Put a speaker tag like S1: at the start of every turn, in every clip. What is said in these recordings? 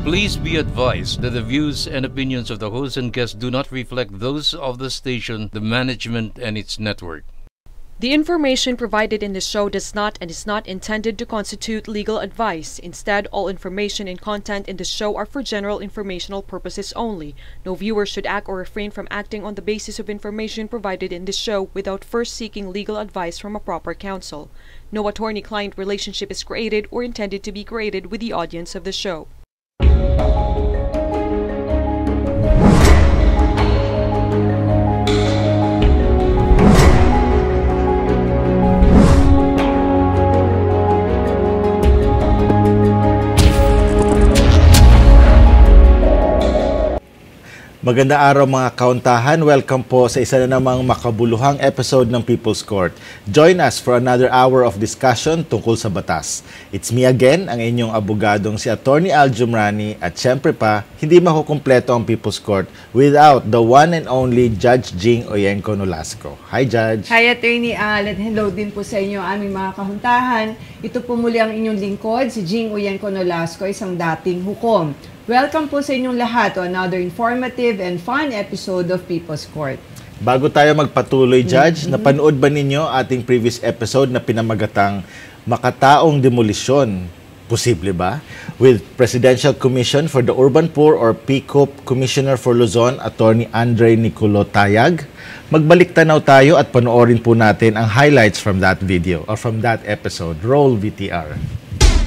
S1: Please be advised that the views and opinions of the host and guests do not reflect those of the station, the management, and its network.
S2: The information provided in the show does not and is not intended to constitute legal advice. Instead, all information and content in the show are for general informational purposes only. No viewer should act or refrain from acting on the basis of information provided in the show without first seeking legal advice from a proper counsel. No attorney-client relationship is created or intended to be created with the audience of the show.
S3: Magandang araw mga kauntahan. Welcome po sa isa na namang makabuluhang episode ng People's Court. Join us for another hour of discussion tungkol sa batas. It's me again, ang inyong abogadong si Attorney Al Jumrani, at syempre pa, hindi makukumpleto ang People's Court without the one and only Judge Jing Oyenko Nolasco. Hi, Judge!
S4: Hi, Attorney Al, at hello din po sa inyo aming mga kahuntahan. Ito po muli ang inyong lingkod, si Jing Oyenko Nolasco, isang dating hukom. Welcome po sa inyong lahat to another informative and fun episode of People's Court.
S3: Bago tayo magpatuloy, Judge, napanood ba ninyo ating previous episode na pinamagatang Makataong Demolisyon? Posible ba? With Presidential Commission for the Urban Poor or PCOP Commissioner for Luzon, Attorney Andre Nicolo Tayag. Magbalik tanaw tayo at panoorin po natin ang highlights from that video or from that episode. Roll VTR.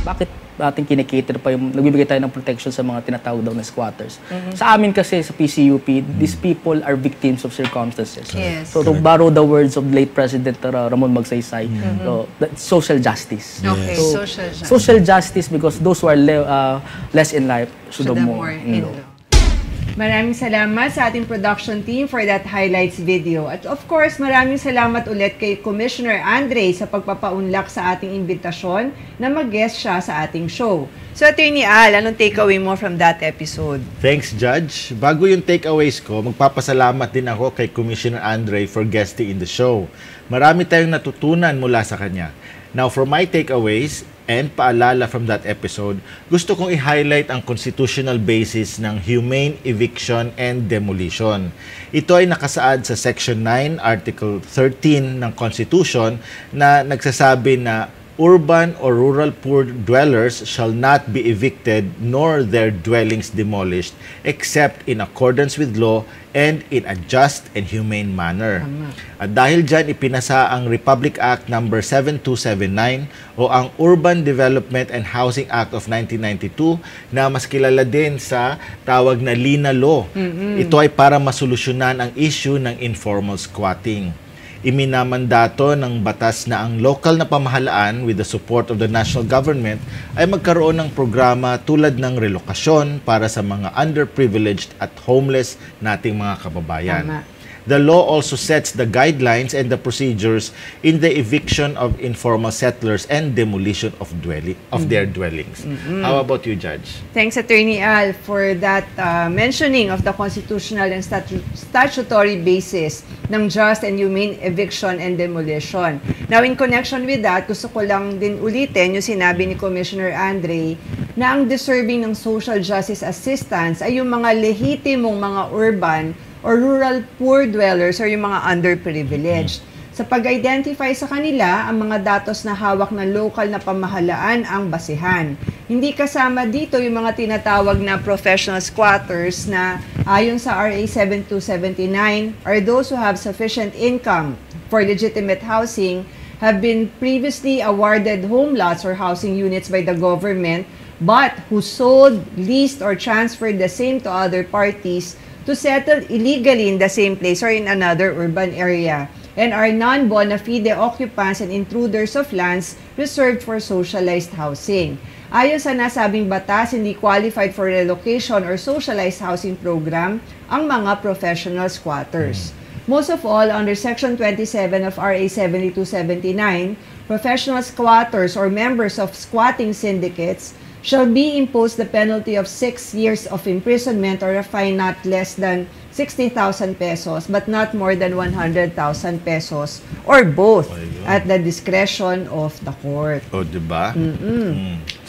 S5: Bakit ating kinikater pa yung nagbibigay tayo ng protection sa mga tinatawag daw na squatters? Sa amin kasi sa PCUP, these people are victims of circumstances.
S4: Yes.
S5: So to borrow the words of late President Ramon Magsaysay, so that's social justice.
S4: Okay,
S5: So,
S4: social justice.
S5: social justice because those who are less in life should have more in law.
S4: Maraming salamat sa ating production team for that highlights video. At of course, maraming salamat ulit kay Commissioner Andre sa pagpapaunlak sa ating imbitasyon na mag-guest siya sa ating show. So, Attorney Al, anong takeaway mo from that episode?
S3: Thanks, Judge. Bago yung takeaways ko, magpapasalamat din ako kay Commissioner Andre for guesting in the show. Marami tayong natutunan mula sa kanya. Now, for my takeaways and paalala from that episode, gusto kong i-highlight ang constitutional basis ng humane eviction and demolition. Ito ay nakasaad sa Section 9, Article 13 ng Constitution na nagsasabi na urban or rural poor dwellers shall not be evicted nor their dwellings demolished except in accordance with law and in a just and humane manner. At dahil dyan, ipinasa ang Republic Act No. 7279 o ang Urban Development and Housing Act of 1992 na mas kilala din sa tawag na Lina Law. Ito ay para masolusyonan ang issue ng informal squatting. Iminamandato ng batas na ang local na pamahalaan with the support of the national government ay magkaroon ng programa tulad ng relokasyon para sa mga underprivileged at homeless nating mga kababayan.
S4: Tama.
S3: The law also sets the guidelines and the procedures in the eviction of informal settlers and demolition of their dwellings. How about you, Judge?
S4: Thanks, Attorney Al, for that mentioning of the constitutional and statutory basis ng just and humane eviction and demolition. Now, in connection with that, gusto ko lang din ulitin yung sinabi ni Commissioner Andre na ang deserving ng social justice assistance ay yung mga lehitimong mga urban or rural poor dwellers or yung mga underprivileged. Sa pag-identify sa kanila, ang mga datos na hawak ng local na pamahalaan ang basihan. Hindi kasama dito yung mga tinatawag na professional squatters na ayon sa RA 7279 are those who have sufficient income for legitimate housing, have been previously awarded home lots or housing units by the government, but who sold, leased, or transferred the same to other parties to settle illegally in the same place or in another urban area, and are non-bona fide occupants and intruders of lands reserved for socialized housing. Ayon sa nasabing batas, hindi qualified for relocation or socialized housing program ang mga professional squatters. Most of all, under Section 27 of RA 7279, professional squatters or members of squatting syndicates shall be imposed the penalty of 6 years of imprisonment or a fine not less than 60,000 pesos but not more than 100,000 pesos or both at the discretion of the court.
S3: O, diba?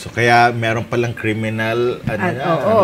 S3: So kaya meron palang criminal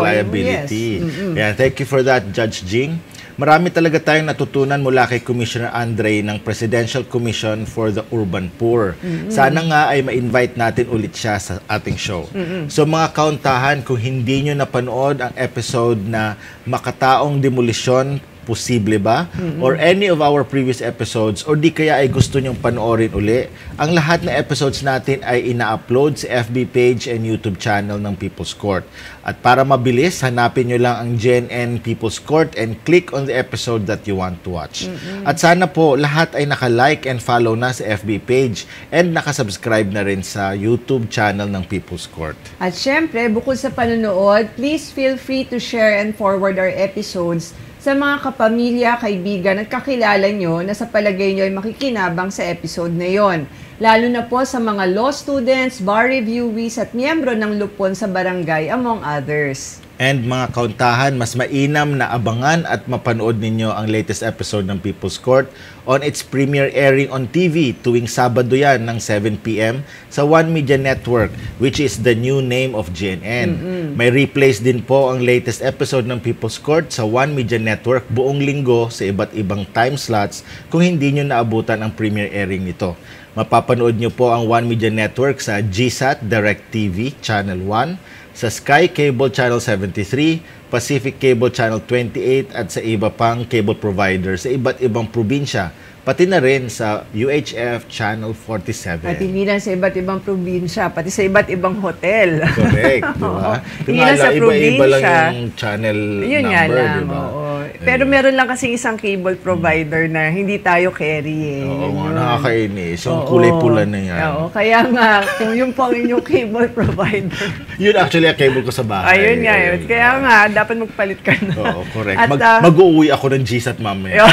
S3: liability.
S4: Yes.
S3: Yeah, thank you for that, Judge Jing. Marami talaga tayong natutunan mula kay Commissioner Andre ng Presidential Commission for the Urban Poor. Sana nga ay ma-invite natin ulit siya sa ating show. So mga kauntahan, kung hindi nyo napanood ang episode na Makataong Demolisyon, posible ba? Or any of our previous episodes, or di kaya ay gusto nyong panoorin uli, ang lahat na episodes natin ay ina-upload sa FB page and YouTube channel ng People's Court. At para mabilis, hanapin nyo lang ang JNN People's Court and click on the episode that you want to watch. At sana po, lahat ay naka-like and follow na sa FB page and nakasubscribe na rin sa YouTube channel ng People's Court.
S4: At syempre, bukod sa panonood, please feel free to share and forward our episodes sa mga kapamilya, kaibigan at kakilala nyo na sa palagay nyo ay makikinabang sa episode na yon. Lalo na po sa mga law students, bar reviewees at miyembro ng lupon sa barangay, among others.
S3: And mga kauntahan, mas mainam na abangan at mapanood ninyo ang latest episode ng People's Court on its premiere airing on TV tuwing Sabado yan ng 7 p.m. sa One Media Network, which is the new name of GNN. May replays din po ang latest episode ng People's Court sa One Media Network buong linggo sa iba't ibang time slots kung hindi nyo naabutan ang premiere airing nito. Mapapanood nyo po ang One Media Network sa GSAT Direct TV Channel 1, sa Sky Cable Channel 73, Pacific Cable Channel 28 at sa iba pang cable provider sa iba't ibang probinsya, pati na rin sa UHF Channel 47.
S4: At hindi lang sa iba't ibang probinsya, pati sa iba't ibang hotel.
S3: Correct, di ba?
S4: Hindi lang sa
S3: iba-iba lang
S4: probinsya.
S3: yung channel
S4: Yun
S3: number,
S4: nga lang,
S3: di ba?
S4: oo. Pero meron lang kasi isang cable provider na hindi tayo carry eh.
S3: Oo,
S4: Yun.
S3: nakakainis. Yung
S4: Oo.
S3: kulay pula na yan.
S4: Oo, kaya nga, kung yung po ang inyong cable provider.
S3: Yun actually ang cable ko sa bahay.
S4: Ayun nga yun. Kaya nga, dapat magpalit ka na.
S3: Oo, correct.
S4: At,
S3: Mag-uuwi ako ng GSAT mamaya.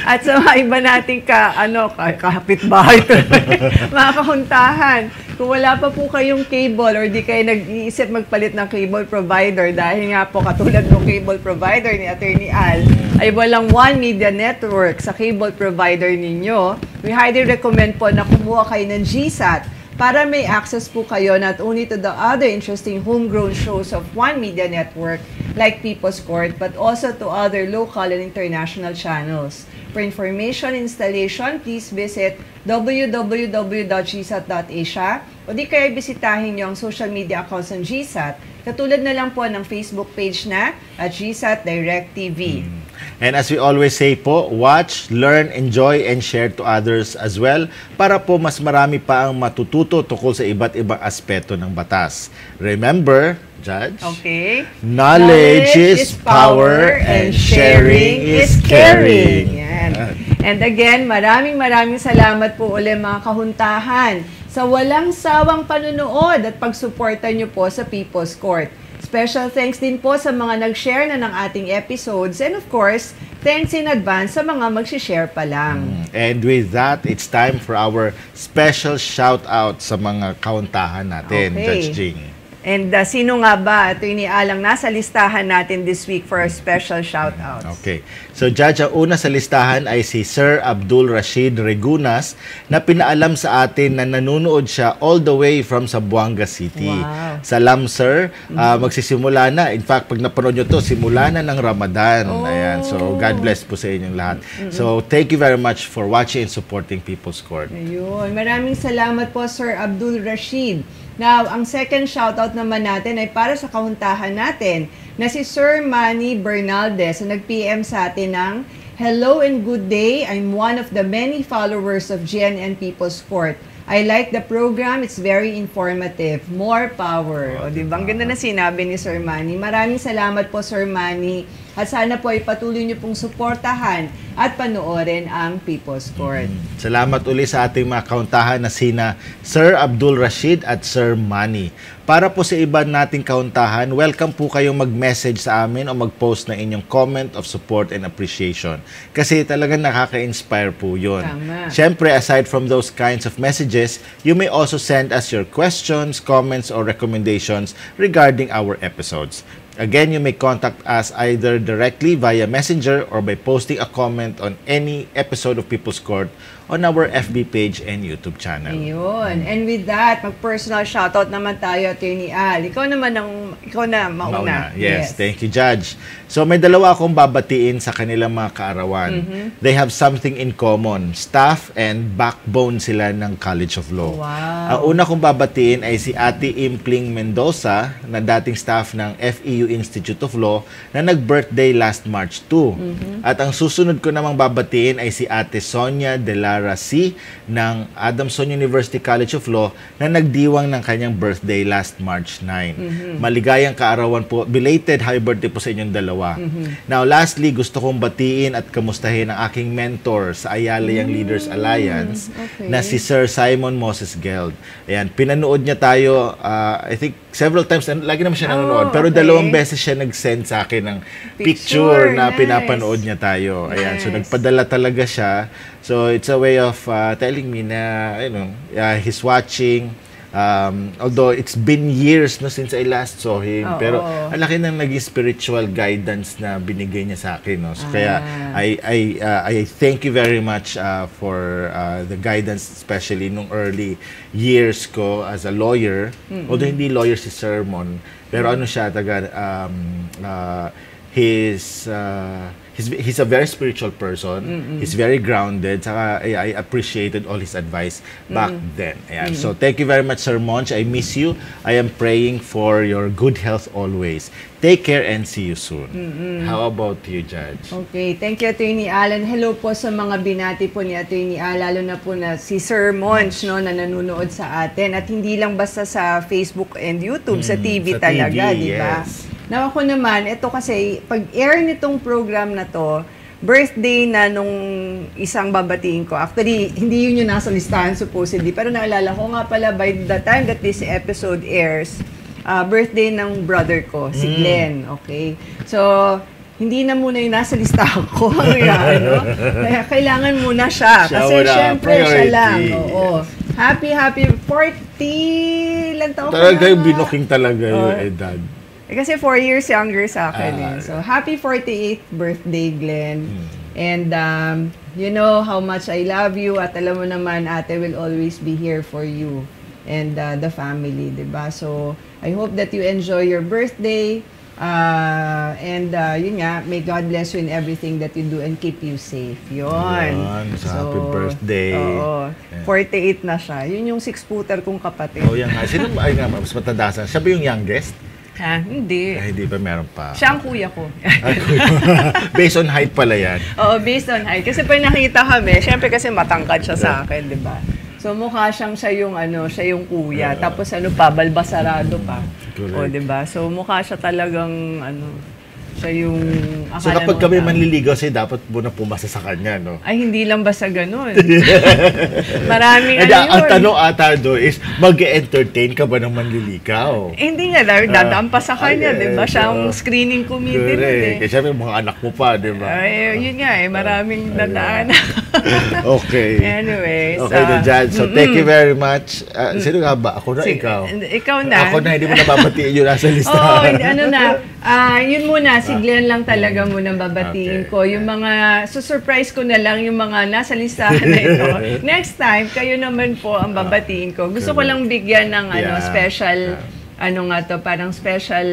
S4: At sa mga iba nating kahapit-bahay, mga kahuntahan, kung wala pa po kayong cable or di kayo nag-iisip magpalit ng cable provider dahil nga po katulad ng cable provider ni Attorney Al, ay walang One Media Network sa cable provider ninyo, we highly recommend po na kumuha kayo ng GSAT para may access po kayo not only to the other interesting homegrown shows of One Media Network like People's Court, but also to other local and international channels. For information installation, please visit www.gsat.asia o di kaya bisitahin nyo ang social media accounts ng GSAT, katulad na lang po ng Facebook page na at GSAT Direct TV.
S3: And as we always say po, watch, learn, enjoy, and share to others as well para po mas marami pa ang matututo tungkol sa iba't ibang aspeto ng batas. Remember, Judge?
S4: Okay.
S3: Knowledge is power and sharing is caring.
S4: Yan. And again, maraming salamat po ulit mga kahuntahan sa walang sawang panunood at pagsuporta nyo po sa People's Court. Special thanks din po sa mga nag-share na ng ating episodes and of course, thanks in advance sa mga mag-share pa lang.
S3: And with that, it's time for our special shout-out sa mga kauntahan natin,
S4: Okay.
S3: Judge Jing.
S4: And sino nga ba, Attorney Alang, nasa listahan natin this week for our special shoutouts?
S3: Okay. So, Judge, ang una sa listahan ay si Sir Abdul Rashid Regunas na pinaalam sa atin na nanonood siya all the way from Zamboanga City.
S4: Wow.
S3: Salam, Sir. Magsisimula na. In fact, pag napanood nyo to, simula na ng Ramadan. Ayan. So, God bless po sa inyong lahat. So, thank you very much for watching and supporting People's Court.
S4: Ayun. Maraming salamat po, Sir Abdul Rashid. Now, ang second shoutout naman natin ay para sa kahuntahan natin na si Sir Manny Bernaldez na nag-PM sa atin ng hello and good day. I'm one of the many followers of GNN People's Court. I like the program. It's very informative. More power. O, diba? Ang ganda na sinabi ni Sir Manny. Maraming salamat po, Sir Manny. At sana po ay patuloy niyo pong suportahan at panoorin ang People's Court.
S3: Salamat uli sa ating mga kauntahan na sina Sir Abdul Rashid at Sir Manny. Para po sa iba nating kauntahan, welcome po kayong mag-message sa amin o mag-post na inyong comment of support and appreciation. Kasi talagang nakaka-inspire po yun.
S4: Tama.
S3: Siyempre, aside from those kinds of messages, you may also send us your questions, comments, or recommendations regarding our episodes. Again, you may contact us either directly via Messenger or by posting a comment on any episode of People's Court on our FB page and YouTube channel.
S4: Ayun. And with that, mag-personal shoutout naman tayo, Attorney Al. Ikaw na mauna.
S3: Yes, thank you, Judge. So may dalawa akong babatiin sa kanilang mga kaarawan. They have something in common. Staff and backbone sila ng College of Law.
S4: Wow.
S3: Ang una kong babatiin ay si Ate Impling Mendoza, na dating staff ng FEU Institute of Law, na nag-birthday last March 2. At ang susunod ko namang babatiin ay si Ate Sonia De Lara C. ng Adamson University College of Law, na nagdiwang ng kanyang birthday last March 9. Maligayang kaarawan po. Belated happy birthday po sa inyong dalawa. Now, lastly, gusto kong batiin at kamustahin ang aking mentor sa Ayala Young Leaders Alliance, na si Sir Simon Moses Geld. Ayan, pinanood niya tayo, I think, several times, lagi naman siya nanonood, pero dalawang beses siya nag-send sa akin ng picture na pinapanood niya tayo. Ayan, so nagpadala talaga siya. So, it's a way of telling me na, he's watching. Although it's been years since I last saw him, pero ang laki ng naging spiritual guidance na binigay niya sa akin, no? So, kaya I thank you very much for the guidance, especially nung early years ko as a lawyer. Although hindi lawyer si Sermon, pero ano siya, he's a very spiritual person. He's very grounded. Saka I appreciated all his advice back then. Ayan. So thank you very much, Sir Monch. I miss you. I am praying for your good health always. Take care and see you soon. How about you, Judge?
S4: Okay, thank you, Attorney Alan. Hello po sa mga binati po ni Attorney Al, lalo na po na si Sir Monch, no, na nanonood sa atin. At hindi lang basta sa Facebook and YouTube, sa TV
S3: sa
S4: talaga,
S3: TV,
S4: di ba?
S3: yes.
S4: Now ako naman, ito kasi, pag-air nitong program na to, birthday na nung isang babatiin ko. Actually, hindi yun yung nasa listahan supposedly, pero naalala ko nga pala, by the time that this episode airs, birthday ng brother ko, si Glenn. Okay? So, hindi na muna yung nasa listahan ko. Kaya kailangan muna siya. Kasi syempre, siya lang. Oo. Happy 40 lang taon.
S3: Talaga yung binuking talaga yung edad.
S4: Kasi 4 years younger sa akin. So, happy 48th birthday, Glenn. And you know how much I love you. At alam mo naman, ate will always be here for you and the family, diba? So, I hope that you enjoy your birthday. And yun nga, may God bless you in everything that you do and keep you safe. Yun.
S3: So, happy birthday.
S4: Oo. 48 na siya. Yun yung 6-footer kong kapatid.
S3: Oh, yan nga. Sino ay nga, mas matanda sa? Siya ba yung youngest?
S4: Ha? Hindi.
S3: Ay, hindi pa, meron pa.
S4: Siya ang kuya ko.
S3: Based on height pala yan.
S4: Oo, based on height. Kasi pag nakita kami, syempre kasi matangkad siya sa akin, di ba? So mukha siyang siya yung kuya. Tapos balbasarado pa. O, di ba? So mukha siya talagang siya yung
S3: So kapag kami manliligaw, dapat muna pumasa sa kanya, no?
S4: Ay, hindi lang basta ganun. Maraming
S3: yun. Ang tanong ata doon is, mag-entertain ka ba ng manliligaw?
S4: Hindi nga, dadaan pa sa kanya, di ba? Siya ang screening committee.
S3: Correct. Kasi mga anak mo pa, di ba?
S4: Ay, yun nga maraming dadaan.
S3: Okay.
S4: Anyways.
S3: Okay, Judge. So, thank you very much. Sino nga ba? Ako na, ikaw?
S4: Ikaw na.
S3: Ako na, hindi mo nababatiin yun nasa
S4: Oo,
S3: listahan.
S4: yun muna, si Glenn lang talaga muna babatiin ko. Yung mga, surprise ko na lang yung mga nasa listahan na ito. Next time, kayo naman po ang babatiin ko. Gusto ko lang bigyan ng special, parang special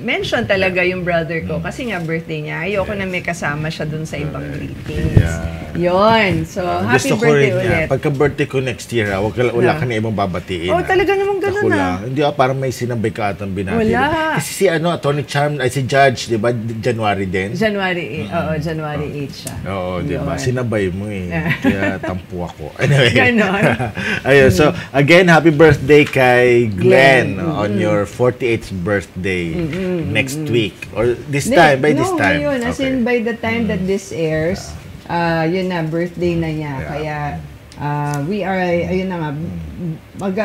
S4: mention talaga yung brother ko. Kasi nga birthday niya. Ayoko na may kasama siya dun sa ibang greetings. Yun. So, happy birthday ulit.
S3: Pagka-birthday ko next year, wala ka na ibang babatiin.
S4: Oh, talaga naman ganun na.
S3: Hindi parang may sinabay ka atang binati.
S4: Wala.
S3: Kasi si Attorney Charm, si Judge, di ba, January din?
S4: January 8. Oo, January 8 siya.
S3: Oo, di ba? Sinabay mo eh. Kaya tampo ako. Anyway.
S4: Ganon.
S3: Ayun, so, again, happy birthday kay Glenn on your 48th birthday next week. Or this time, by this time.
S4: Ngayon, as in by the time that this airs, yun na, birthday na niya. Kaya, we are, ayun na nga,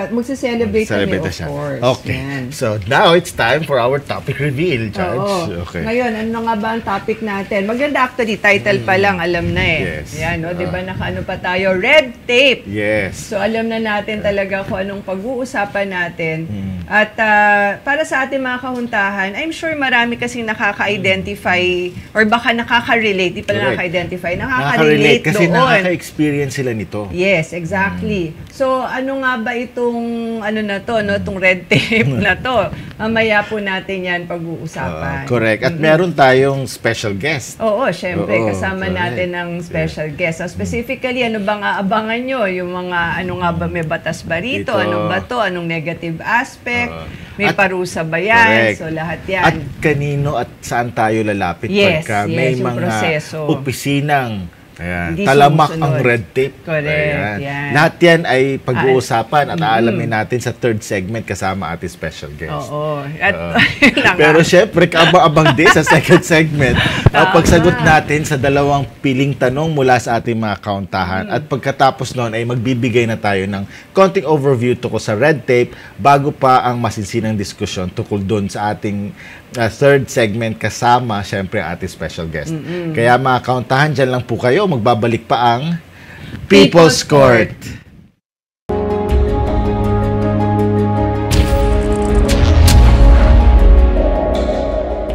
S4: magse-celebrate kami, of course.
S3: Okay.
S4: Yan.
S3: So, now it's time for our topic reveal, Judge.
S4: Oo.
S3: Okay.
S4: Ngayon, ano nga ba ang topic natin? Maganda actually, title pa lang, alam na eh.
S3: Yes.
S4: Yan, no? Diba nakaano pa tayo? Red tape!
S3: Yes.
S4: So, alam na natin talaga kung anong pag-uusapan natin. At para sa ating mga kahuntahan, I'm sure marami kasing nakaka-identify or baka nakaka-relate, di pala nakaka-identify, nakaka-relate
S3: kasi
S4: doon.
S3: nakaka-experience sila nito.
S4: Yes, exactly. So, ano nga ba itong ano na to, no, itong red tape na to? Mamaya po natin 'yan pag-uusapan.
S3: Correct. At meron tayong special guest.
S4: Oo, syempre
S3: Oo,
S4: kasama
S3: correct.
S4: natin ng special guest. So, specifically, ano bang aabangan nyo? Yung mga ano nga ba may batas ba rito?
S3: Ito.
S4: Anong ba to? Anong negative aspect? May
S3: At-
S4: parusa ba yan?
S3: Correct.
S4: So, lahat yan.
S3: At kanino at saan tayo lalapit
S4: Yes,
S3: pagka
S4: yes,
S3: may
S4: yung
S3: mga
S4: proseso.
S3: opisinang
S4: Hindi
S3: talamak
S4: sumusunod.
S3: ang red tape.
S4: Correct, yan.
S3: Lahat yan ay pag-uusapan at aalamin natin sa third segment kasama ating special guest.
S4: Oo. At,
S3: Pero syempre, kaabang-abang din sa second segment ang pagsagot natin sa dalawang piling tanong mula sa ating mga kauntahan. At pagkatapos noon ay magbibigay na tayo ng konting overview tungkol sa red tape bago pa ang masinsinang diskusyon tungkol doon sa ating third segment kasama syempre ating special guest. Kaya mga kauntahan, dyan lang po kayo. Magbabalik pa ang People's Court.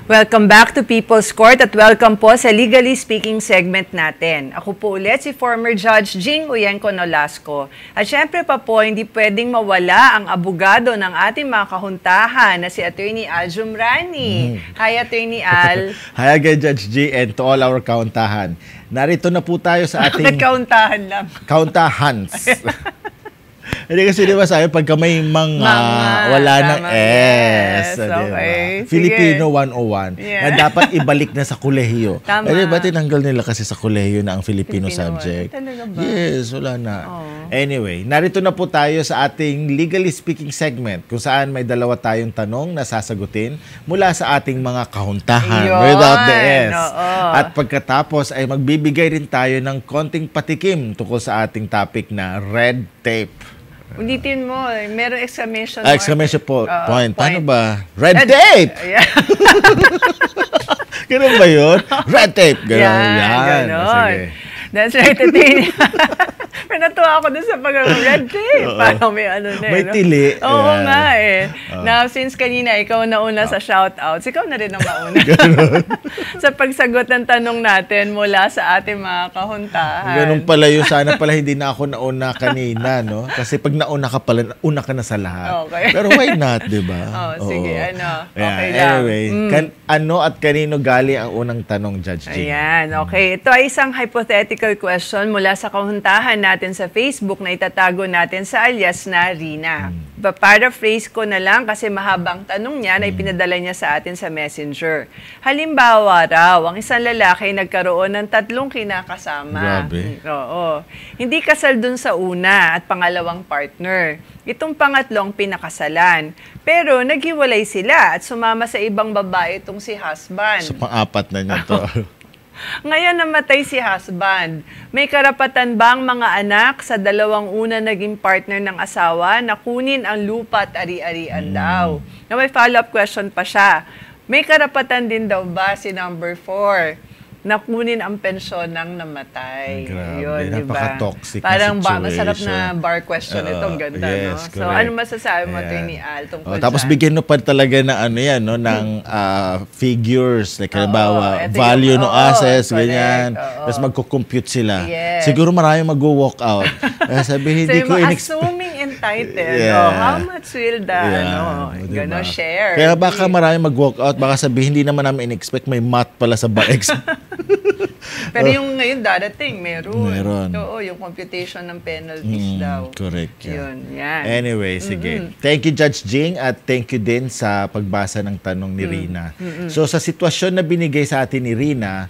S4: Welcome back to People's Court at welcome po sa Legally Speaking segment natin. Ako po ulit si former Judge Jing Uyenko Nolasco. At syempre pa po, hindi pwedeng mawala ang abogado ng ating mga kahuntahan na si Attorney Al Jumrani. Hi, Attorney Al.
S3: Hi again, Judge G, and to all our kauntahan. Narito na po tayo sa ating
S4: Nagkauntahan lang.
S3: kauntahans. Hindi kasi di ba sabi, pagka may mga wala
S4: tama.
S3: ng S.
S4: Yes,
S3: di ba?
S4: okay.
S3: Filipino
S4: Sige.
S3: 101
S4: Yeah.
S3: na dapat ibalik na sa kolehiyo.
S4: Tama.
S3: Eh, di ba tinanggal nila kasi sa kolehiyo na ang Filipino subject?
S4: Talaga ba?
S3: Yes, wala na. Anyway, narito na po tayo sa ating Legally Speaking segment kung saan may dalawa tayong tanong na sasagutin mula sa ating mga kahuntahan
S4: Yun,
S3: without the S.
S4: oo.
S3: At pagkatapos ay magbibigay rin tayo ng konting patikim tungkol sa ating topic na red tape.
S4: Ulitin mo, meron exclamation mark.
S3: Exclamation point. Paano
S4: point.
S3: ba? Red tape!
S4: Yeah.
S3: Ganun ba yun? Red tape! Ganun.
S4: Yan, ganon.
S3: Sige.
S4: That's right, Attorney. Pero natuwa ako dun sa pag-red tape. Parang may ano na
S3: May
S4: no?
S3: tili.
S4: Oo
S3: Ayan.
S4: nga eh. Now, since kanina ikaw nauna sa shoutouts, ikaw na rin ang mauna. Sa pagsagot ng tanong natin mula sa ating mga kahuntahan.
S3: Ganun pala yun. Sana pala hindi na ako nauna kanina, no? Kasi pag nauna ka pala, una ka na sa lahat.
S4: Okay.
S3: Pero why not, di ba?
S4: Oh, sige, ano.
S3: Ayan,
S4: Okay lang.
S3: anyway, ano at kanino gali ang unang tanong, Judge G?
S4: Ayan, okay. Ito ay isang hypothetical question mula sa kahuntahan natin sa Facebook na itatago natin sa alias na Rina. Paraphrase ko na lang kasi mahabang tanong niya na ipinadala niya sa atin sa Messenger. Halimbawa raw, ang isang lalaki ay nagkaroon ng 3 kinakasama.
S3: Grabe.
S4: Oo. Hindi kasal dun sa una at pangalawang partner. Itong pangatlong pinakasalan. Pero naghiwalay sila at sumama sa ibang babae itong si husband.
S3: So, pang-apat na niya to.
S4: Ngayon namatay si husband. May karapatan ba ang mga anak sa dalawang una naging partner ng asawa na kunin ang lupa at ari-arian daw? Na may follow-up question pa siya. May karapatan din daw ba si number 4 na kunin ang pensyon ng namatay?
S3: Grabe,
S4: Yun, di ba?
S3: napaka-toxic na
S4: Parang
S3: situation.
S4: masarap na bar question ito. Ganda,
S3: yes,
S4: no? So,
S3: correct.
S4: ano masasabi mo,
S3: Ayan.
S4: Attorney Al, tungkol
S3: Tapos
S4: dyan?
S3: bigyan mo pa talaga na ano yan, no, ng figures. Like, halimbawa,
S4: ito
S3: value
S4: yung-
S3: ng
S4: oo,
S3: assets,
S4: correct,
S3: ganyan.
S4: oo.
S3: Tapos magkukompute sila.
S4: Yes.
S3: Siguro marami mag-walk out. Sabi, hindi
S4: So,
S3: ko
S4: assuming entitled,
S3: Yeah.
S4: how much will the,
S3: diba?
S4: gonna share?
S3: Kaya baka marami mag-walk out, baka sabihin, hindi naman namin in-expect may math pala sa BAEX.
S4: Pero yung ngayon dadating, meron.
S3: Meron.
S4: Oo, yung computation ng penalties daw.
S3: Correct.
S4: Yun, yan.
S3: Anyway, sige. Thank you, Judge Jing, at thank you din sa pagbasa ng tanong ni Rina. So, sa sitwasyon na binigay sa atin ni Rina,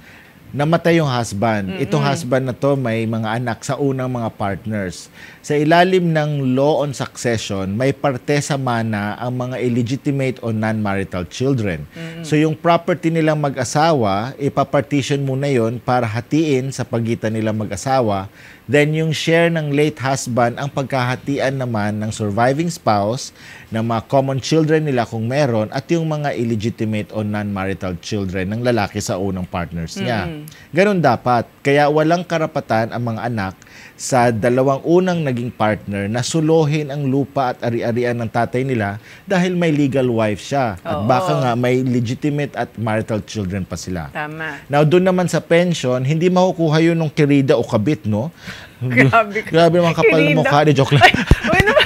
S3: namatay yung husband. Itong husband na to may mga anak sa unang mga partners. Sa ilalim ng law on succession, may parte sa mana ang mga illegitimate o non-marital children. So yung property nilang mag-asawa, ipapartition muna yon para hatiin sa pagitan nilang mag-asawa Then yung share ng late husband, ang pagkahatian naman ng surviving spouse, ng mga common children nila kung meron, at yung mga illegitimate o non-marital children ng lalaki sa unang partners niya. Ganun dapat. Kaya walang karapatan ang mga anak sa dalawang unang naging partner na suluhin ang lupa at ari-arian ng tatay nila dahil may legal wife siya. At baka nga may legitimate at marital children pa sila.
S4: Tama.
S3: Now, doon naman sa pension, hindi makukuha yun ng kirida o kabit, no? Grabe naman kapal na mukha. Joke lang.
S4: Uy, naman.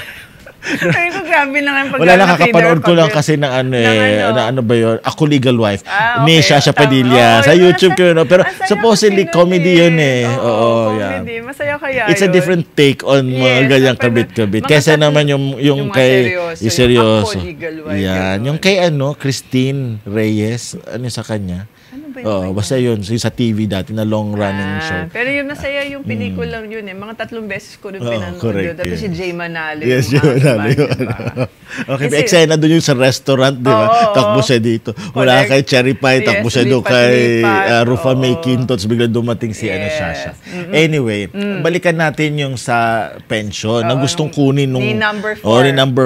S4: Ay, ko grabe lang ang
S3: Wala lang, kakapanood ko lang kasi ng ano ba yun? Ako Legal Wife. Ni Shasha Padilla. Sa YouTube ko yun. Pero supposedly comedy yun eh. Oo,
S4: comedy. Masaya kaya
S3: It's a different take on mga ganyang kabit-kabit. Kesa naman yung kay seryoso.
S4: Ako Legal Wife.
S3: Yan. Yung kay Christine Reyes. Ano sa kanya? Basta yun. Sa TV dati na long-running show.
S4: Pero yun, masaya yung pelikulang yun eh. Mga 3 beses ko rin pinanood yun. Tapos si Jay Manalo.
S3: Yes, Jay Manalo yun. Okay, may eksena doon yung sa restaurant, di ba? Takbo siya dito. Wala kay Cherry Pie, takbo siya doon kay Rufa May Quinto, tapos biglang dumating si Shasha. Anyway, balikan natin yung sa pension na gustong kunin nung
S4: ni number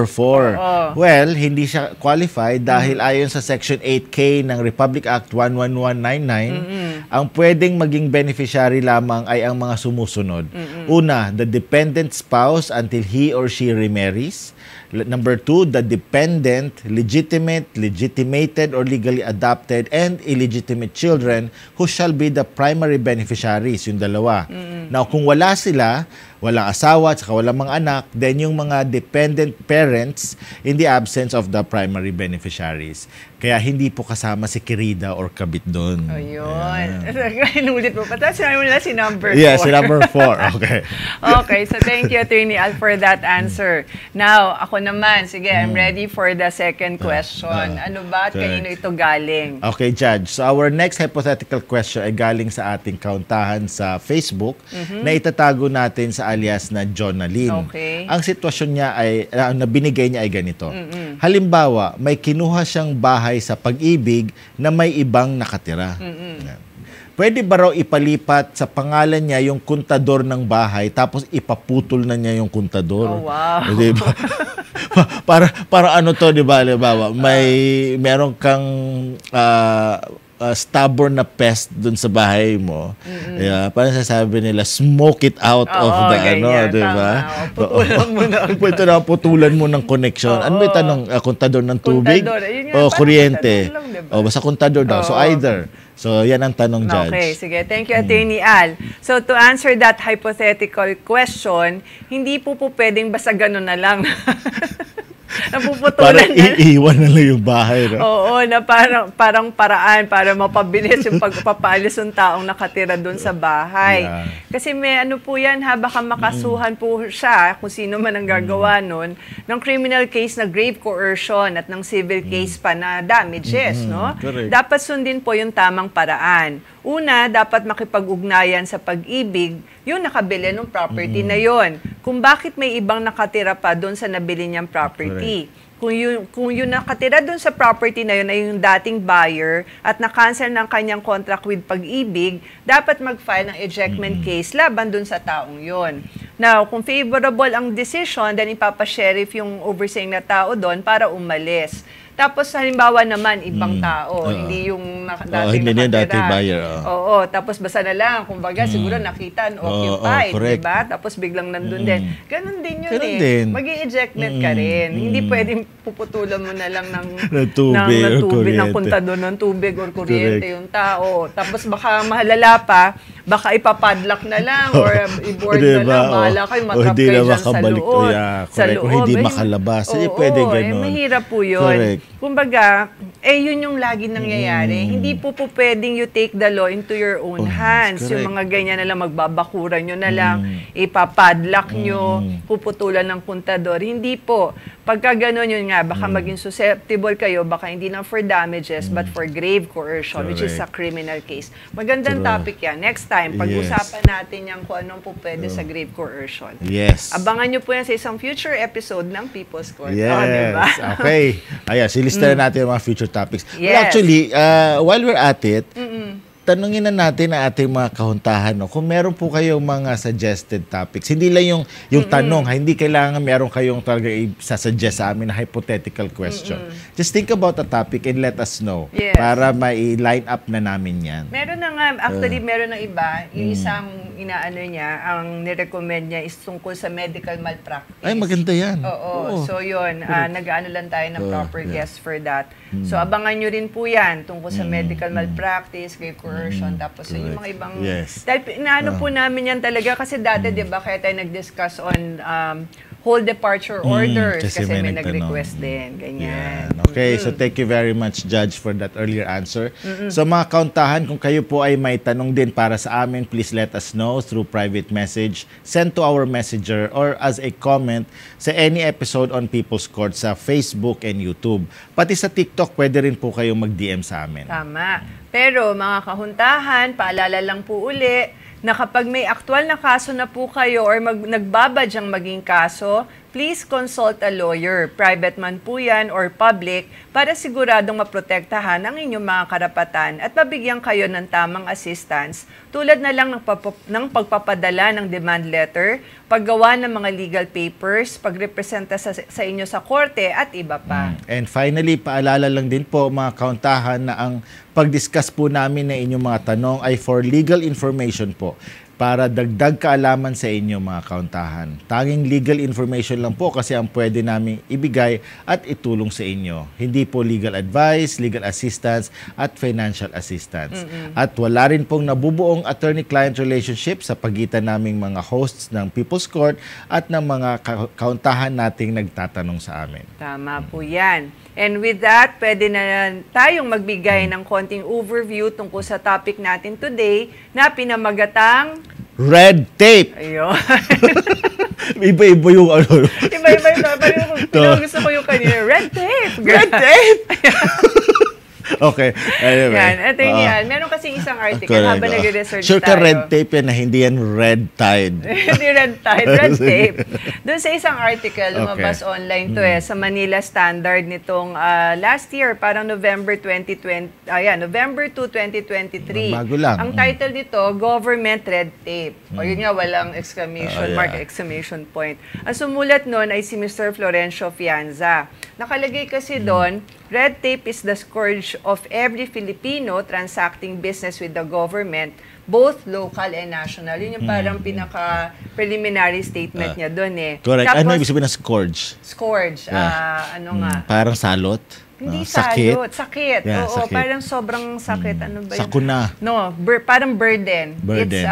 S4: 4.
S3: Well, hindi siya qualified dahil ayon sa Section 8K ng Republic Act 11199, ang pwedeng maging beneficiary lamang ay ang mga sumusunod. Una, the dependent spouse until he or she remarries. Number 2, the dependent, legitimate, legitimated, or legally adopted, and illegitimate children who shall be the primary beneficiaries, yung dalawa. Now, kung wala sila, walang asawa, at walang mga anak, then yung mga dependent parents in the absence of the primary beneficiaries. Kaya hindi po kasama si Kirida or kabit doon.
S4: Ayun. Inulit mo pa. Tapos sinabi mo nila si number 4.
S3: Yeah, si number 4. Okay.
S4: Okay, so thank you, Attorney Al, for that answer. Now, ako naman, sige, I'm ready for the second question. Ano ba at kanino ito galing?
S3: Okay, Judge. So our next hypothetical question ay galing sa ating kauntahan sa Facebook na itatago natin sa alias na Jonalyn.
S4: Okay.
S3: Ang sitwasyon niya ay, na binigay niya ay ganito. Halimbawa, may kinuha siyang bahay sa Pag-ibig na may ibang nakatira. Pwede ba raw ipalipat sa pangalan niya yung kontador ng bahay tapos ipaputol na niya yung kontador?
S4: Oh, wow.
S3: Diba? para ano to, di ba? Halimbawa, meron kang stubborn na pest dun sa bahay mo. Yeah, parang sasabi nila, smoke it out of the di ba?
S4: Putulan mo na.
S3: Ito na, putulan mo ng connection. Ano ba yung tanong? Kontador ng tubig? O kuryente? O basta kontador daw. So either. So yan ang tanong, Judge.
S4: Okay, sige. Thank you, Attorney Al. So to answer that hypothetical question, hindi po pwedeng basta gano'n na lang. Napuputulan
S3: parang iiwan na lang yung bahay. No?
S4: Oo, na parang paraan para mapabilis yung pagpapalis ng taong nakatira doon sa bahay.
S3: Yeah.
S4: Kasi may ano po yan, baka makasuhan po siya, kung sino man ang gagawa nun, ng criminal case na grave coercion at ng civil case pa na damages. No?
S3: Correct.
S4: Dapat sundin po yung tamang paraan. Una, dapat makipag-ugnayan sa Pag-ibig yung nakabili ng property na yon. Kung bakit may ibang nakatira pa doon sa nabili niyang property. Kung yung nakatira doon sa property na yun ay yung dating buyer at na-cancel ng kanyang contract with Pag-ibig, dapat mag-file ng ejectment case laban doon sa taong yon. Now, kung favorable ang decision, then ipapa-sheriff yung overseeing na tao doon para umalis. Tapos halimbawa naman ibang tao, hindi yung dating
S3: dating buyer.
S4: Oo, tapos basta na lang, kumbaga siguro nakita occupied, di ba? Tapos biglang nandun din. Ganon din yun Mag-i-ejectment ka rin. Hindi pwedeng puputulan mo na lang ng tubig, ng kontador ng tubig or kuryente yung tao. Tapos baka mahalala pa, baka ipapadlock na lang or i-board na lang. Bahala kayo, matrap kayo dyan sa loob. Sa loob.
S3: Hindi makalabas. Hindi pwede ganon.
S4: Mahirap po yun. Kumbaga, yun yung lagi nangyayari. Hindi po pwedeng you take the law into your own hands. Yung mga ganyan na lang, magbabakuran nyo na lang, ipapadlock nyo, puputulan ng kontador. Hindi po. Pagka gano'n yun nga, baka maging susceptible kayo, baka hindi lang for damages, but for grave coercion, which is a criminal case. Magandang topic yan. Next time, pag-usapan natin yan kung anong po pwede sa grave coercion.
S3: Yes.
S4: Abangan nyo po yan sa isang future episode ng People's Court.
S3: Yes.
S4: Diba?
S3: Okay. Ayan, silista na natin yung mga future topics.
S4: Yes.
S3: Well, actually, while we're at it, tanungin na natin ang ating mga kahuntahan. No? Kung meron po kayong mga suggested topics, hindi lang yung tanong, hindi kailangan meron kayong talaga i-suggest sa amin na hypothetical question. Just think about the topic and let us know para mai-line up na namin yan.
S4: Meron na nga, actually meron ng iba, yung isang inaano niya, ang nirecommend niya is tungkol sa medical malpractice.
S3: Ay, maganda yan.
S4: Oo. So yun, nag-ano lang tayo ng proper guest for that. So abangan nyo rin po yan tungkol sa medical malpractice, kay coercion, tapos yung mga ibang... Dahil inaano po namin yan talaga kasi dati, di ba, kaya tayo nag-discuss on whole departure orders kasi may nag-request din. Ganyan.
S3: Okay, so thank you very much, Judge, for that earlier answer. So mga kauntahan, kung kayo po ay may tanong din para sa amin, please let us know through private message, send to our messenger, or as a comment sa any episode on People's Court sa Facebook and YouTube. Pati sa TikTok, pwede rin po kayong mag-DM sa amin.
S4: Tama. Pero mga kahuntahan, paalala lang po uli, na kapag may aktual na kaso na po kayo or nagbabadyang maging kaso, please consult a lawyer, private man po yan or public, para siguradong maprotektahan ang inyong mga karapatan at mabigyan kayo ng tamang assistance tulad na lang ng pagpapadala ng demand letter, paggawa ng mga legal papers, pagrepresenta sa inyo sa korte at iba pa.
S3: And finally, paalala lang din po mga kauntahan na ang pag-discuss po namin na inyong mga tanong ay for legal information po, para dagdag kaalaman sa inyo mga kauntahan. Tanging legal information lang po kasi ang pwede namin ibigay at itulong sa inyo. Hindi po legal advice, legal assistance at financial assistance. At wala rin pong nabubuong attorney-client relationship sa pagitan naming mga hosts ng People's Court at ng mga kauntahan nating nagtatanong sa amin.
S4: Tama po yan. And with that, pwede na tayong magbigay ng konting overview tungkol sa topic natin today na pinamagatang
S3: red tape.
S4: Ayun.
S3: Iba-iba yung ano.
S4: Iba-iba yung gusto ko yung kanina. Red tape.
S3: Red tape? Okay. Anyway.
S4: Yan. Ito yan. Meron kasi isang article habang nag-research
S3: sure
S4: tayo.
S3: Sure ka red tape yan na hindi yan red tide.
S4: Hindi red tide. Red tape. Doon sa isang article, lumabas online to sa Manila Standard nitong last year, parang November 2020. November 2, 2023.
S3: Bago lang.
S4: Ang title nito, Government Red Tape. O yun nga, walang exclamation mark, exclamation point. Ang sumulat nun ay si Mr. Florencio Fianza. Nakalagay kasi doon, red tape is the scourge of every Filipino transacting business with the government, both local and national. Yun yung parang pinaka-preliminary statement niya doon
S3: Correct.
S4: Tapos,
S3: ano ibig sabihin ng scourge?
S4: Scourge. Ano nga?
S3: Parang salot?
S4: Hindi
S3: sakit?
S4: Sakit.
S3: Yeah,
S4: Oo,
S3: sakit.
S4: parang sobrang sakit. Ano ba yun?
S3: Sakuna.
S4: No, parang burden.
S3: Burden.
S4: It's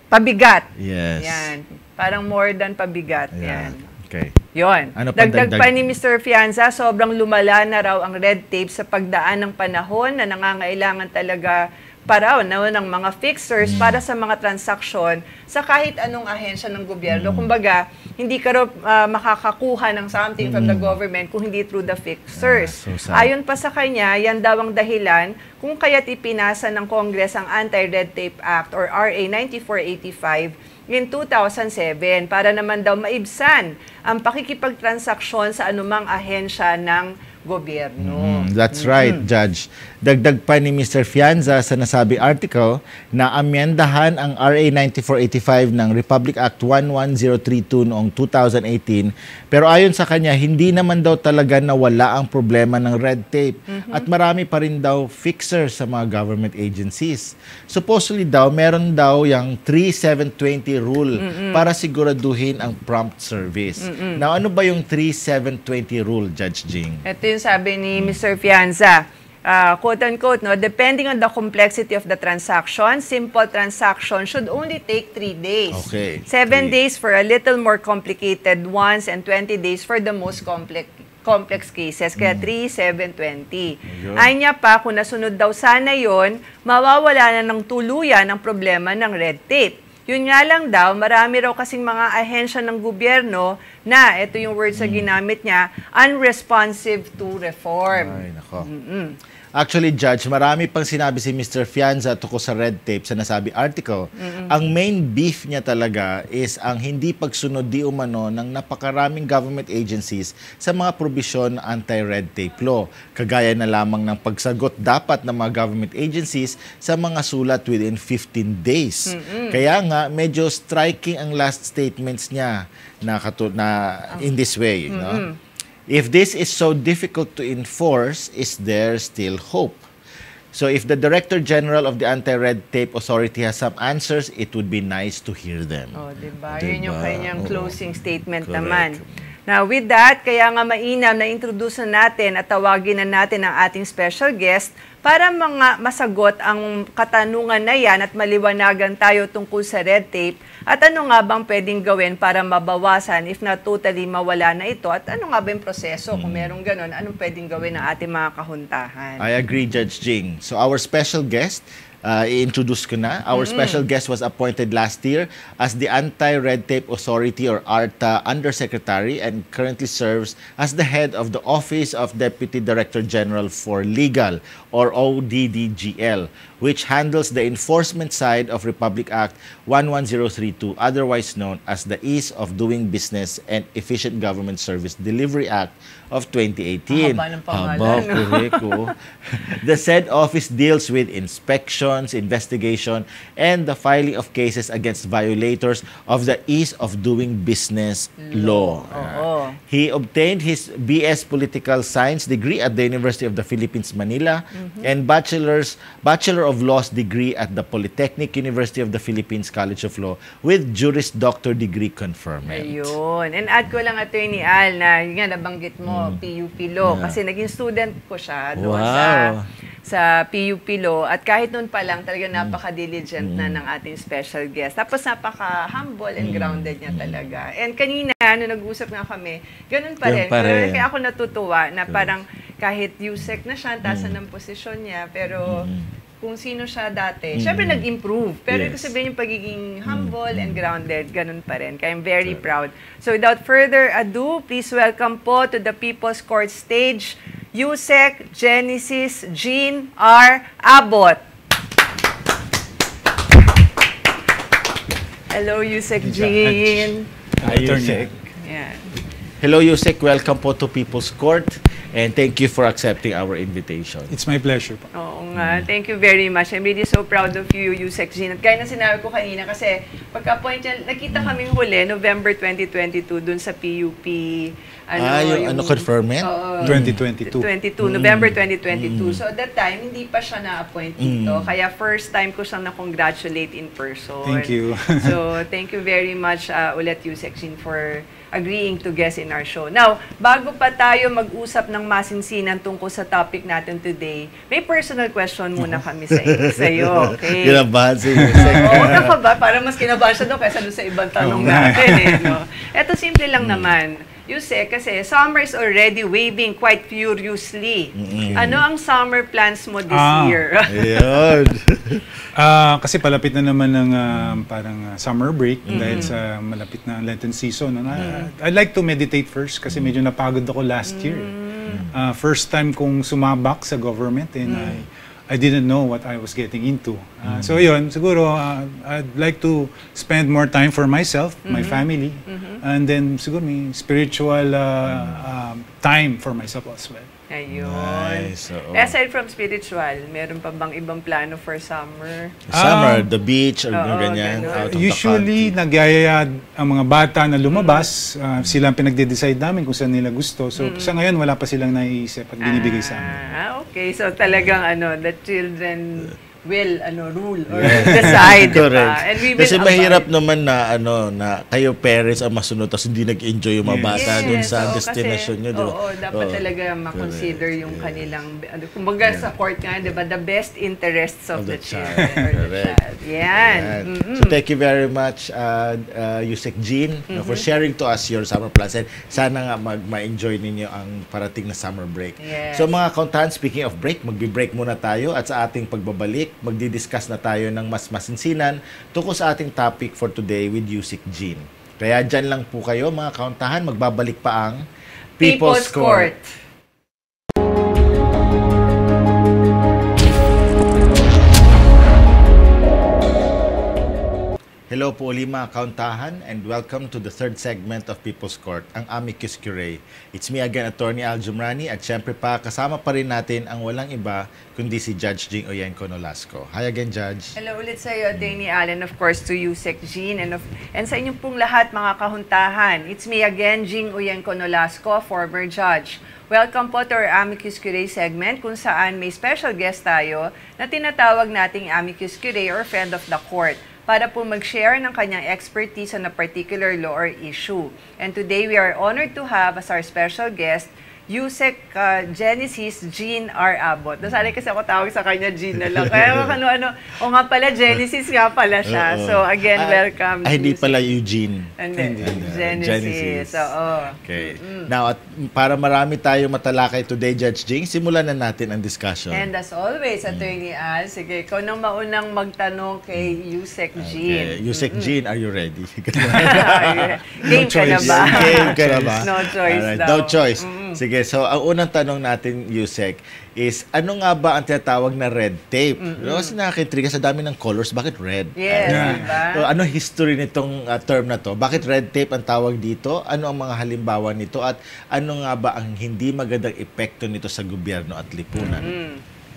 S4: pabigat.
S3: Yes.
S4: Yan. Parang more than pabigat. Yan.
S3: Okay.
S4: Yon.
S3: Ano pa
S4: Dagdag pa ni Mr. Fianza, sobrang lumala na raw ang red tape sa pagdaan ng panahon na nangangailangan talaga ng mga fixers para sa mga transaksyon sa kahit anong ahensya ng gobyerno. Kumbaga, hindi ka raw makakakuha ng something from the government kung hindi through the fixers. Ayon pa sa kanya, yan daw ang dahilan kung kaya't ipinasa ng Congress ang Anti-Red Tape Act or RA 9485 in 2007 para naman daw maibsan ang pakikipagtransaksyon sa anumang ahensya ng gobyerno.
S3: That's right, Judge. Dagdag pa ni Mr. Fianza sa nasabing article na amyendahan ang RA 9485 ng Republic Act 11032 noong 2018. Pero ayon sa kanya, hindi naman daw talaga nawala ang problema ng red tape. At marami pa rin daw fixers sa mga government agencies. Supposedly daw, meron daw yung 3720 rule para siguraduhin ang prompt service. Now, ano ba yung 3720 rule, Judge Jing?
S4: Ito yung sabi ni Mr. Fianza, quote-unquote, depending on the complexity of the transaction, simple transaction should only take 3 days.
S3: Okay.
S4: 7 days for a little more complicated ones and 20 days for the most complex cases. Kaya 3-7-20. Ay niya pa, kung nasunod daw sana yon, mawawala na ng tuluyan ang problema ng red tape. Yun nga lang daw, marami raw kasing mga ahensya ng gobyerno na, ito yung words na ginamit niya, unresponsive to reform.
S3: Ay, nako. Actually, Judge, marami pang sinabi si Mr. Fianza tungkol sa red tape sa nasabi article. Ang main beef niya talaga is ang hindi pagsunod di umano ng napakaraming government agencies sa mga probisyon ng anti-red tape law. Kagaya na lamang ng pagsagot dapat ng mga government agencies sa mga sulat within 15 days. Kaya nga, medyo striking ang last statements niya na in this way, no? If this is so difficult to enforce, is there still hope? So if the Director General of the Anti-Red Tape Authority has some answers, it would be nice to hear them.
S4: Oh, diba? Yun yung kanyang closing statement naman. Now, with that, kaya nga mainam na introduce na natin at tawagin na natin ang ating special guest para masagot ang katanungan na yan at maliwanagan tayo tungkol sa red tape at ano nga bang pwedeng gawin para mabawasan if not totally mawala na ito at ano nga ba yung proseso kung merong ganun, anong pwedeng gawin ng ating mga kahuntahan.
S3: I agree, Judge Jing. So our special guest, i-introduce ko na. Our special guest was appointed last year as the Anti-Red Tape Authority or ARTA Undersecretary and currently serves as the head of the Office of Deputy Director General for Legal or ODDGL, which handles the enforcement side of Republic Act 11032, otherwise known as the Ease of Doing Business and Efficient Government Service Delivery Act of 2018.
S4: Haba ng pangalan.
S3: Correct. The said office deals with inspections, investigation, and the filing of cases against violators of the Ease of Doing Business law. He obtained his BS Political Science degree at the University of the Philippines, Manila, and Bachelor of Laws degree at the Polytechnic University of the Philippines College of Law with Juris Doctor degree conferment.
S4: Ayun. And add ko lang, Attorney Al, na yun nga nabanggit mo, PUP Law. Kasi naging student ko siya doon sa PUP Law. At kahit noon pa lang, talaga napaka-diligent na ng ating special guest. Tapos napaka-humble and grounded niya talaga. And kanina, nag-usap nga kami, ganun pa rin. Kaya ako natutuwa na parang kahit USEC na siya, taasan ng posisyon niya, pero kung sino siya dati, syempre nag-improve. Pero ito sabihin yung pagiging humble and grounded, ganun pa rin. Kaya I'm very proud. So without further ado, please welcome po to the People's Court stage, USEC Genesis Jean R. Abbott. Hello, USEC Jean.
S3: Hi, USEC.
S4: Yeah.
S3: Hello, USEC. Welcome po to People's Court. And thank you for accepting our invitation.
S6: It's my pleasure po.
S4: Oo nga. Thank you very much. I'm really so proud of you, Yusek Jean. At gaya na sinabi ko kanina, kasi pagka-point yan, nakita kaming huli, November 2022, dun sa PUP.
S3: Yung conferment?
S6: 2022.
S4: November 2022. So at that time, hindi pa siya na-appoint dito. Kaya first time ko siyang na-congratulate in person.
S6: Thank you.
S4: So thank you very much ulit, Yusek Jean, for agreeing to guest in our show. Now, bago pa tayo mag-usap ng masinsinan tungkol sa topic natin today, may personal question muna kami sa iyo. Okay?
S3: Kinabahan si Yusek.
S4: Oo, ka ba? Para mas kinabahan siya doon kaysa doon sa ibang tanong natin. No? Ito simple lang naman. Yusek, kasi summer is already waving quite furiously. Ano ang summer plans mo this year?
S3: Ayun.
S6: Kasi palapit na naman ng parang summer break dahil sa malapit na Lenten season. I'd like to meditate first kasi medyo napagod ako last year. First time kong sumabak sa government and I didn't know what I was getting into. So yun, siguro I'd like to spend more time for myself, my family, and then siguro may spiritual time for myself as well.
S4: Ayun.
S3: Nice.
S4: Aside from spiritual, meron pa bang ibang plano for summer?
S3: Summer, the beach, or ganyan. Out of
S6: Usually, nagyayaya ang mga bata na lumabas. Sila ang pinagde-decide namin kung saan nila gusto. So, sa ngayon, wala pa silang naiisip at binibigay sa amin.
S4: Okay. So, talagang the children will rule or decide.
S3: Correct.
S4: And we will
S3: Kasi mahirap naman na na kayo parents ang masunod tapos hindi nag-enjoy yung mga bata dun sa destination nyo.
S4: Oo, dapat talaga makonsider yung kanilang, kumbaga sa court nga, di ba, the best interests of the children or the child. Yan.
S3: So thank you very much, Yusek Jean, for sharing to us your summer plans. And sana nga ma-enjoy ninyo ang parating na summer break.
S4: Yes.
S3: So mga kauntahan, speaking of break, magbe-break muna tayo at sa ating pagbabalik, magdi-discuss na tayo ng mas masinsinan tungkol sa ating topic for today with Yusek Jean. Kaya dyan lang po kayo mga kauntahan, magbabalik pa ang
S4: People's Court.
S3: Hello po uli mga kauntahan and welcome to the third segment of People's Court, ang Amicus Curiae. It's me again, Attorney Al Jumrani, at syempre pa kasama pa rin natin ang walang iba kundi si Judge Jing Oyenko Nolasco. Hi again, Judge.
S4: Hello ulit sa iyo, Attorney Al, and of course to you, Sec Jean, and sa inyong pong lahat mga kahuntahan. It's me again, Jing Oyenko Nolasco, former judge. Welcome po to our Amicus Curiae segment kung saan may special guest tayo na tinatawag nating Amicus Curiae or Friend of the Court para po mag-share ng kanyang expertise on a particular law or issue. And today we are honored to have as our special guest Yusek Genesis Jean R. Abbott. Nasanay kasi ako tawag sa kanya Jean na lang. Kaya ano-ano. O nga pala, Genesis nga pala siya. So again, welcome.
S3: Hindi pala Eugene.
S4: Genesis. Oo.
S3: Okay. Now, at para marami tayong matalakay today, Judge Jing, simulan na natin ang discussion.
S4: And as always, Attorney Al, sige, ikaw nang maunang magtanong kay Yusek Jean.
S3: Okay. Yusek Jean, are you ready?
S4: Game ka na ba?
S3: Game ka na ba?
S4: No choice daw.
S3: No choice. Sige, so ang unang tanong natin, Yusek, is ano nga ba ang tinatawag na red tape? Kasi nakakintriga sa dami ng colors, bakit red?
S4: Yes, diba?
S3: So, ano history nitong term na to? Bakit red tape ang tawag dito? Ano ang mga halimbawa nito? At ano nga ba ang hindi magandang epekto nito sa gobyerno at lipunan?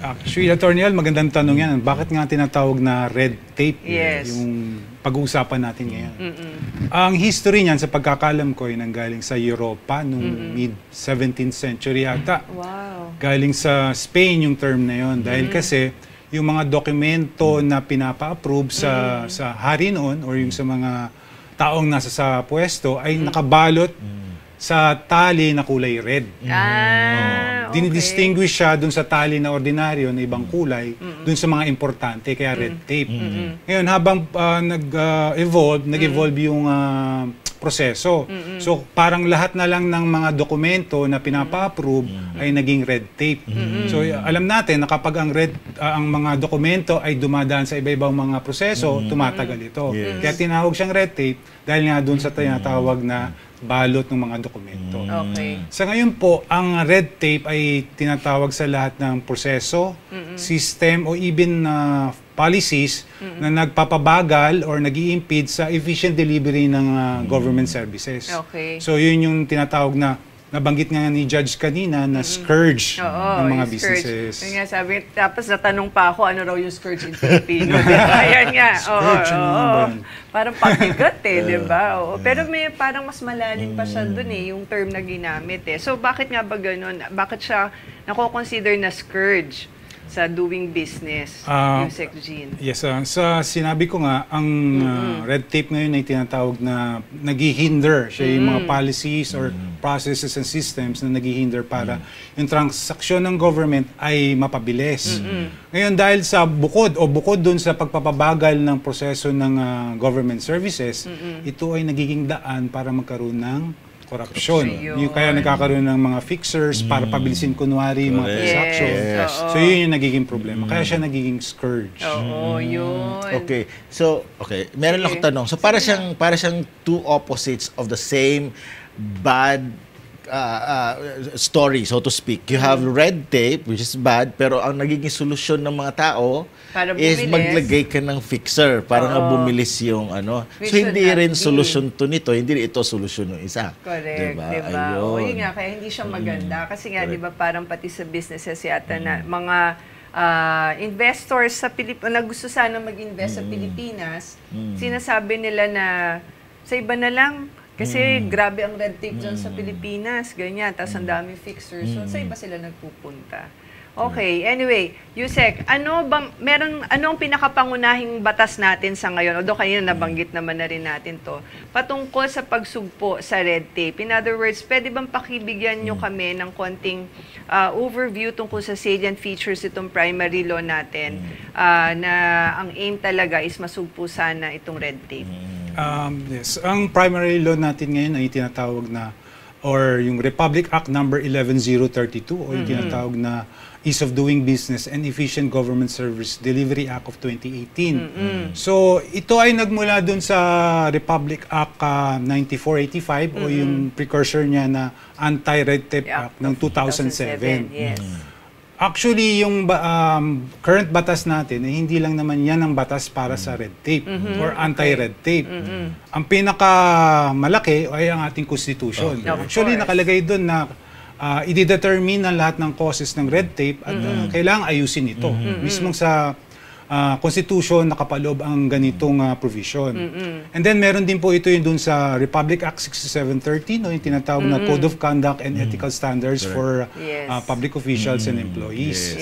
S6: Actually, Attorney Al, magandang tanong yan. Bakit nga tinatawag na red tape?
S4: Yes.
S6: Yung pag-uusapan natin ngayon. Ang history niyan, sa pagkakalam ko, ay nanggaling sa Europa noong mid-17th century yata.
S4: Wow.
S6: Galing sa Spain yung term na yon. Dahil kasi yung mga dokumento na pinapa-approve sa hari noon or yung sa mga taong nasa sa pwesto ay nakabalot sa tali na kulay red. Dinidistinguish siya dun sa tali na ordinaryo na ibang kulay, dun sa mga importante, kaya red tape. Ngayon, habang nag-evolve yung proseso. So, parang lahat na lang ng mga dokumento na pinapa-approve ay naging red tape. So, alam natin na kapag ang mga dokumento ay dumadaan sa iba-ibang mga proseso, tumatagal ito. Kaya tinawag siyang red tape dahil nga dun sa tinatawag na balot ng mga dokumento.
S4: Okay.
S6: Sa ngayon po, ang red tape ay tinatawag sa lahat ng proseso, system, o even policies na nagpapabagal or nag-i-impede sa efficient delivery ng government services.
S4: Okay.
S6: So yun yung tinatawag na nabanggit nga ni Judge kanina na scourge ng mga businesses.
S4: Yung nga sabi, tapos natanong pa ako, ano raw yung scourge in Filipino. Ayan nga. Parang pakigat di ba? Pero may parang mas malalim pa siya dun yung term na ginamit So bakit nga ba ganun? Bakit siya nako-consider na scourge sa doing business, Yusek Jean?
S6: Yes, sa sinabi ko nga, ang red tape ngayon ay tinatawag na naghihinder siya yung mga policies or processes and systems na naghihinder para yung transaksyon ng government ay mapabilis. Ngayon, dahil sa bukod dun sa pagpapabagal ng proseso ng government services, ito ay nagiging daan para magkaroon ng korupsyon. Yung kaya nagkakaroon ng mga fixers para pabilisin kunwari mga transactions. So yun yung nagiging problema. Kaya siya nagiging scourge.
S4: Yun.
S3: Okay. So, meron lang akong tanong. So para siyang two opposites of the same bad story, so to speak. You have red tape, which is bad, pero ang nagiging solusyon ng mga tao is maglagay ka ng fixer para nga bumilis yung ano. So hindi rin solusyon to nito, hindi ito solusyon ng isa.
S4: Correct, diba? Yun nga, kaya hindi siya maganda. Kasi nga, diba, parang pati sa businesses yata na mga investors sa Pilipinas, na gusto sana mag-invest sa Pilipinas, sinasabi nila na sa iba na lang, kasi grabe ang red tape dyan sa Pilipinas, ganyan, tapos ang daming fixers. So, sa iba sila nagpupunta. Okay, anyway, Yusek, anong pinakapangunahing batas natin sa ngayon? Although kanina nabanggit naman na rin natin to, patungkol sa pagsugpo sa red tape. In other words, pwede bang pakibigyan nyo kami ng konting overview tungkol sa salient features itong primary law natin na ang aim talaga is masugpo sana itong red tape?
S6: Yes, ang primary law natin ngayon ay tinatawag na or yung Republic Act number 11032 o yung tinatawag na Ease of Doing Business and Efficient Government Service Delivery Act of 2018. So ito ay nagmula dun sa Republic Act 9485 o yung precursor niya na Anti-Red Tape Act ng 2007.
S4: Yes.
S6: Actually, yung current batas natin, hindi lang naman yan ang batas para sa red tape or anti-red tape. Ang pinakamalaki ay ang ating Constitution. Actually, nakalagay doon na i-determine ang lahat ng causes ng red tape at kailangang ayusin ito. Mismong sa Constitution, nakapaloob ang ganitong provision. And then, meron din po ito yung dun sa Republic Act 6730, no, yung tinatawag na Code of Conduct and Ethical Standards for public officials and employees.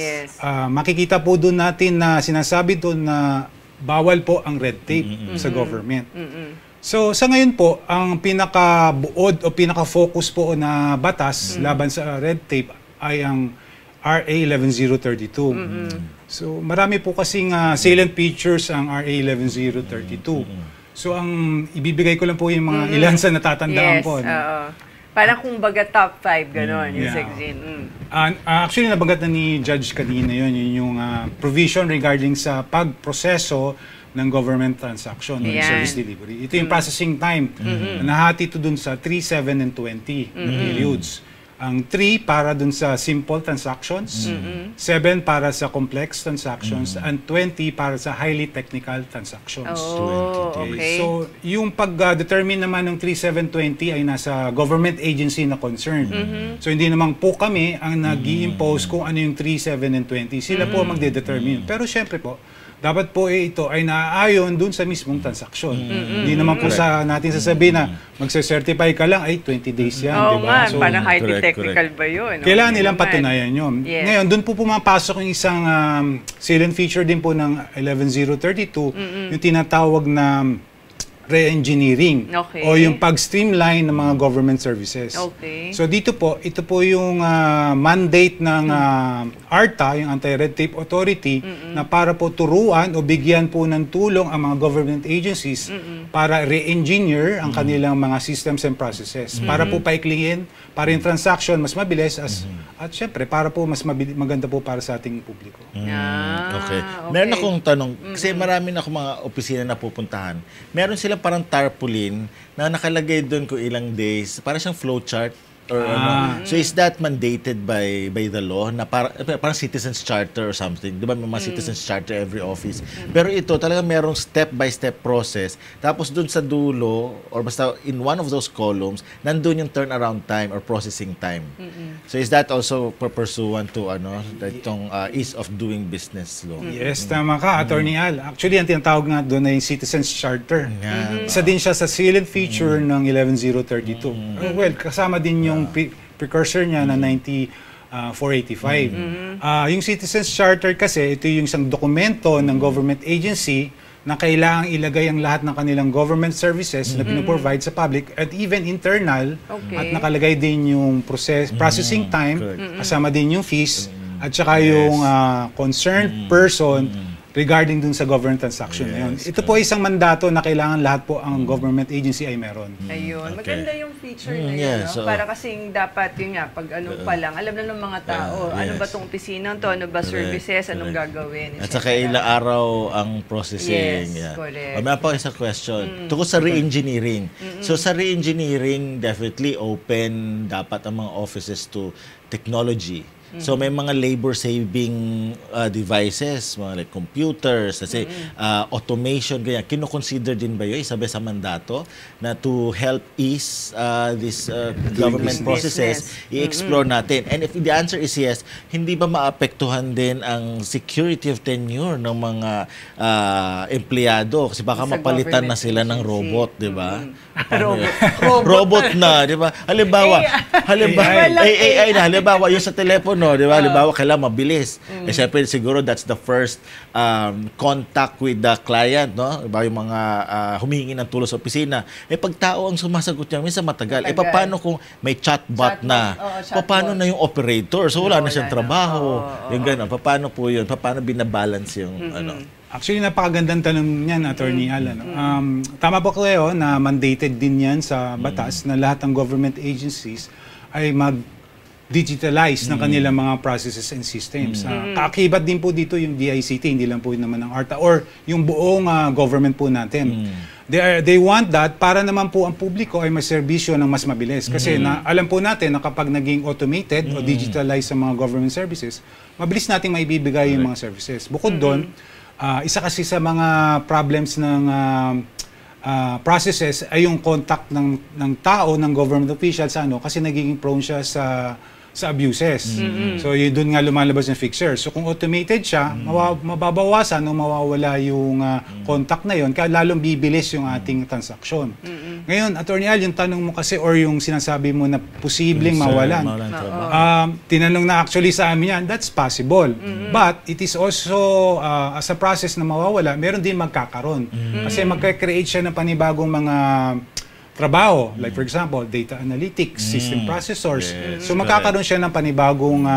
S6: Makikita po dun natin na sinasabi dun na bawal po ang red tape sa government. So, sa ngayon po, ang pinaka-buod o pinaka-focus po na batas laban sa red tape ay ang RA 11032. So, marami po kasing salient features ang RA 11032. So, ang ibibigay ko lang po yung mga ilan sa natatandaan ko.
S7: Yes, parang kung baga top 5, gano'n, yung Sexin.
S6: Actually, nabanggit na ni Judge kanina yun, yung provision regarding sa pagproseso ng government transaction, ng service delivery. Ito yung processing time. Nahati ito dun sa 3, 7, and 20 periods. Ang 3 para dun sa simple transactions, 7 para sa complex transactions, and 20 para sa highly technical transactions.
S7: Okay.
S6: So, yung pag-determine naman ng 3, 7, 20 ay nasa government agency na concerned. So, hindi naman po kami ang nag-i-impose kung ano yung 3, 7, and 20. Sila po magde-determine. Pero syempre po, dapat po ito ay naaayon dun sa mismong transaksyon. Hindi naman po sa natin sasabihin na magse-certify ka lang, ay 20 days yan.
S7: Oo nga,
S6: So,
S7: parang highly technical ba yun?
S6: kailangan nilang patunayan yun. Ngayon, dun po pumapasok yung isang salient feature din po ng 11032, yung tinatawag na re-engineering o yung pag-streamline ng mga government services. So dito po, ito po yung mandate ng ARTA, yung Anti-Red Tape Authority, na para po turuan o bigyan po ng tulong ang mga government agencies para re-engineer ang kanilang mga systems and processes. Para po paikliin, para yung transaction mas mabilis at syempre para po mas maganda po para sa ating publiko.
S3: Okay. Meron akong tanong, kasi marami na akong mga opisina na pupuntahan. Meron sila parang tarpaulin na nakalagay doon kung ilang days, parang siyang flowchart or ano. So is that mandated by the law na parang citizens charter or something? 'Di ba may mga citizens charter every office? Pero ito talaga merong step by step process. Tapos doon sa dulo or basta in one of those columns, nandoon yung turnaround time or processing time. So is that also pursuant to itong ease of doing business law?
S6: Yes, tama ka, Attorney Al. Actually, ang tinatawag nga doon ay citizens charter. Isa din siya sa salient feature ng 11032. Well, kasama din yung precursor niya na 485. Yung Citizens Charter kasi, ito yung isang dokumento ng government agency na kailangang ilagay ang lahat ng kanilang government services na pinoprovide sa public at even internal at nakalagay din yung processing time, kasama din yung fees at saka yung concerned person regarding dun sa government transaction na yun. Ito po isang mandato na kailangan lahat po ang government agency ay meron.
S7: Ayun. Maganda yung feature na yun. No? Para kasing dapat yun nga, pag pa lang, alam na ng mga tao, ano ba itong opisina to, ano ba services, anong gagawin.
S3: At saka ilang araw ang processing.
S7: Yes, correct.
S3: May pa isang question. Tungkol sa re-engineering. So sa re-engineering, definitely open dapat ang mga offices to technology. So may mga labor-saving devices, mga like computers, kasi automation, ganyan. Kino-consider din ba yun, isabi sa mandato, na to help ease these government processes, i-explore natin. And if the answer is yes, hindi ba maapektuhan din ang security of tenure ng mga empleyado? Kasi baka mapalitan na sila ng robot, di ba? Robot na, di ba? Halimbawa, halimbawa, yung sa telepono, di ba? Halimbawa, kailangan mabilis. Eh, syempre, siguro that's the first contact with the client, no? Diba? Yung mga humihingi ng tulong sa opisina. Eh, pag tao ang sumasagot niya, minsan matagal. Eh, paano kung may chatbot na? Paano na yung operator? So, wala na siyang trabaho. Yung gano'n. Paano po yun? Paano binabalance yung ano?
S6: Actually, napakagandang tanong niyan, Attorney Alan. Tama po kayo na mandated din yan sa batas na lahat ng government agencies ay mag-digitalize ng kanilang mga processes and systems. Kaakibat din po dito yung DICT, hindi lang po naman ng ARTA or yung buong government po natin. They want that para naman po ang publiko ay maserbisyo ng mas mabilis. Kasi alam po natin na kapag naging automated o digitalized sa mga government services, mabilis nating maibibigay yung mga services. Bukod doon, isa kasi sa mga problems ng processes ay yung contact ng tao, ng government officials, kasi nagiging prone siya sa abuses. So yun doon nga lumalabas yung fixer. So kung automated siya, mababawasan o mawawala yung contact na yun, kaya lalong bibilis yung ating transaksyon. Ngayon, Attorney Al, yung tanong mo kasi or yung sinasabi mo na posibleng mawalan. Tinanong na actually sa amin yan, that's possible. But it is also, as a process na mawawala, meron din magkakaroon. Kasi magka-create siya ng panibagong mga trabaho, like for example, data analytics, system processors. So magkakaroon siya ng panibagong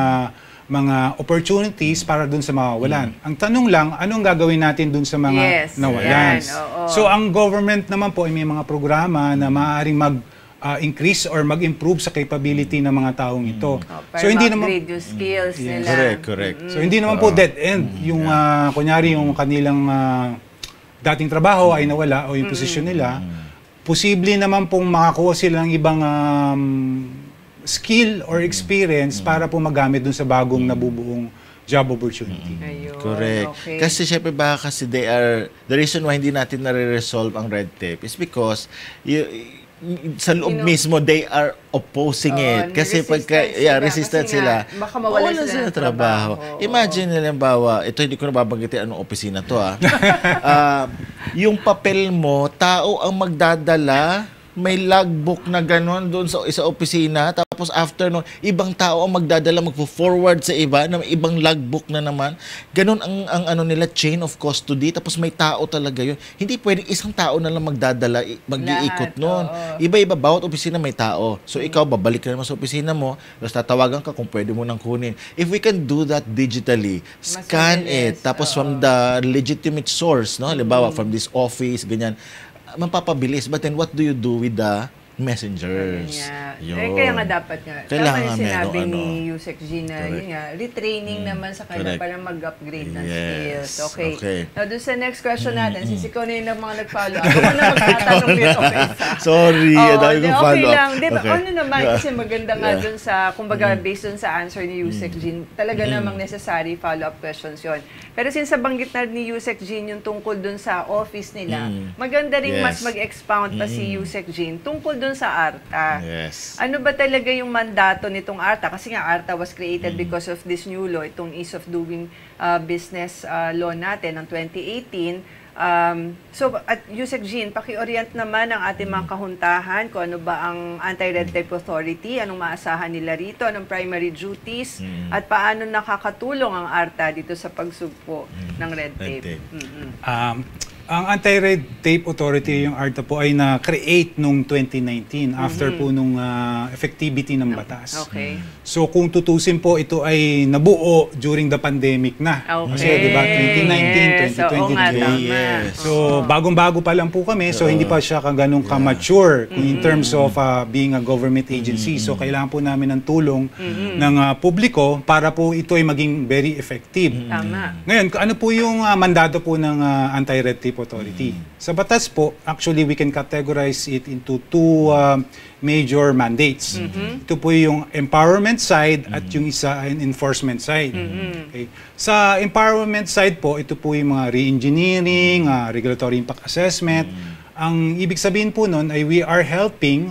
S6: mga opportunities para dun sa mawawalan. Ang tanong lang, anong gagawin natin dun sa mga nawalan? So ang government naman po ay may mga programa na maaaring mag-increase or mag-improve sa capability ng mga taong ito.
S7: So hindi naman yung skills nila.
S3: Correct.
S6: So hindi naman po dead end yung kunyari yung kanilang dating trabaho ay nawala o yung posisyon nila. Posible naman pong makakuha sila ng ibang skill or experience para po magamit dun sa bagong nabubuong job opportunity.
S3: Correct. Okay. Kasi syempre baka kasi the reason why hindi natin nare-resolve ang red tape is because sa loob mismo they are opposing it kasi pagka resistant sila
S7: baka mawalan sila ng trabaho.
S3: Imagine halimbawa, ito hindi ko na babanggitin anong opisina to yung papel mo, tao ang magdadala, may logbook na gano'n doon sa opisina, tapos after nun, ibang tao ang magdadala, magpo-forward sa iba, na ibang logbook na naman. Gano'n ang ano nila, chain of custody, tapos may tao talaga yun. Hindi pwedeng isang tao na lang magdadala, mag-iikot nun. Iba-iba, bawat opisina may tao. So ikaw, babalik ka naman sa opisina mo, tapos tatawagan ka kung pwede mo nang kunin. If we can do that digitally, scan it, tapos from the legitimate source, no? Halimbawa, from this office, ganyan, mapapabilis. But then, what do you do with the messengers?
S7: Kaya nga dapat nga. Tama yung sinabi ni Yusek G na yun nga, retraining naman sa kanila para mag-upgrade ng skills. Okay. Now, dun sa next question natin, since ikaw na yung mga nag-follow up, ako na magtatanong dito.
S3: Sorry, dahil ko follow up.
S7: Okay lang. Diba, ano naman, kasi maganda nga dun sa, kumbaga, based dun sa answer ni Yusek G, talaga namang necessary follow-up questions yun. Pero since banggit na ni Yusek Jean yung tungkol dun sa office nila, maganda rin mas mag-expound pa si Yusek Jean tungkol dun sa ARTA. Ano ba talaga yung mandato nitong ARTA? Kasi nga ARTA was created because of this new law, itong Ease of Doing Business law natin ng 2018. So, at Yusek Jean, paki-orient naman ang ating mga kahuntahan kung ano ba ang Anti-Red Tape Authority, anong maasahan nila rito, anong primary duties, at paano nakakatulong ang ARTA dito sa pagsugpo ng red tape.
S6: Ang Anti-Red Tape Authority, yung ARTA po, ay na-create noong 2019 after po nung effectivity ng batas. So kung tutusin po, ito ay nabuo during the pandemic na. Kasi diba, 2019, 2020. So bagong-bago pa lang po kami, so hindi pa siya ganun ka-mature in terms of being a government agency. So kailangan po namin ng tulong ng publiko para po ito ay maging very effective. Ngayon, ano po yung mandato po ng Anti-Red Tape Authority? Sa batas po, actually we can categorize it into two major mandates. Ito po yung empowerment side at yung isa ay enforcement side. Okay. Sa empowerment side po, ito po yung mga re-engineering, regulatory impact assessment. Ang ibig sabihin po nun ay we are helping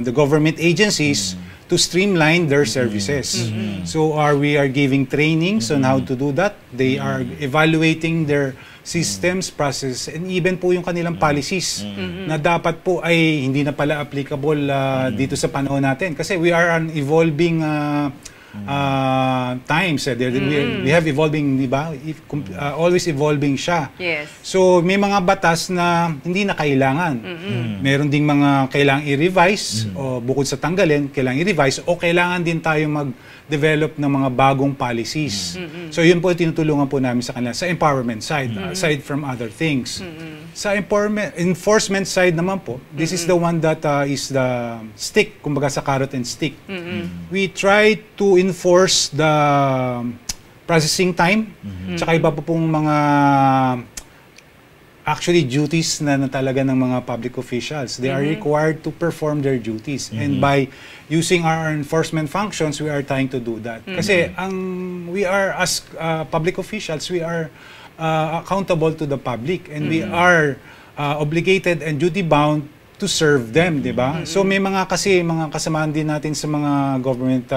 S6: the government agencies to streamline their services. So we are giving trainings on how to do that. They are evaluating their systems, process, and even po yung kanilang policies na dapat po ay hindi na pala applicable dito sa panahon natin. Kasi we are an evolving times. We have evolving, di ba? Always evolving siya. So may mga batas na hindi na kailangan. Meron ding mga kailangan i-revise o bukod sa tanggalin, kailangan i-revise o kailangan din tayo mag-develop ng mga bagong policies. So yun po tinutulungan po namin sa kanila sa empowerment side, aside from other things. Sa enforcement side naman po, this is the one that is the stick, kumbaga sa carrot and stick. We try to enforce the processing time, tsaka iba po pong mga actually duties na talaga ng mga public officials. They are required to perform their duties. And by using our enforcement functions, we are trying to do that. Kasi we are, as public officials, we are accountable to the public, and we are obligated and duty-bound to serve them, di ba? So may mga kasamaan din natin sa mga government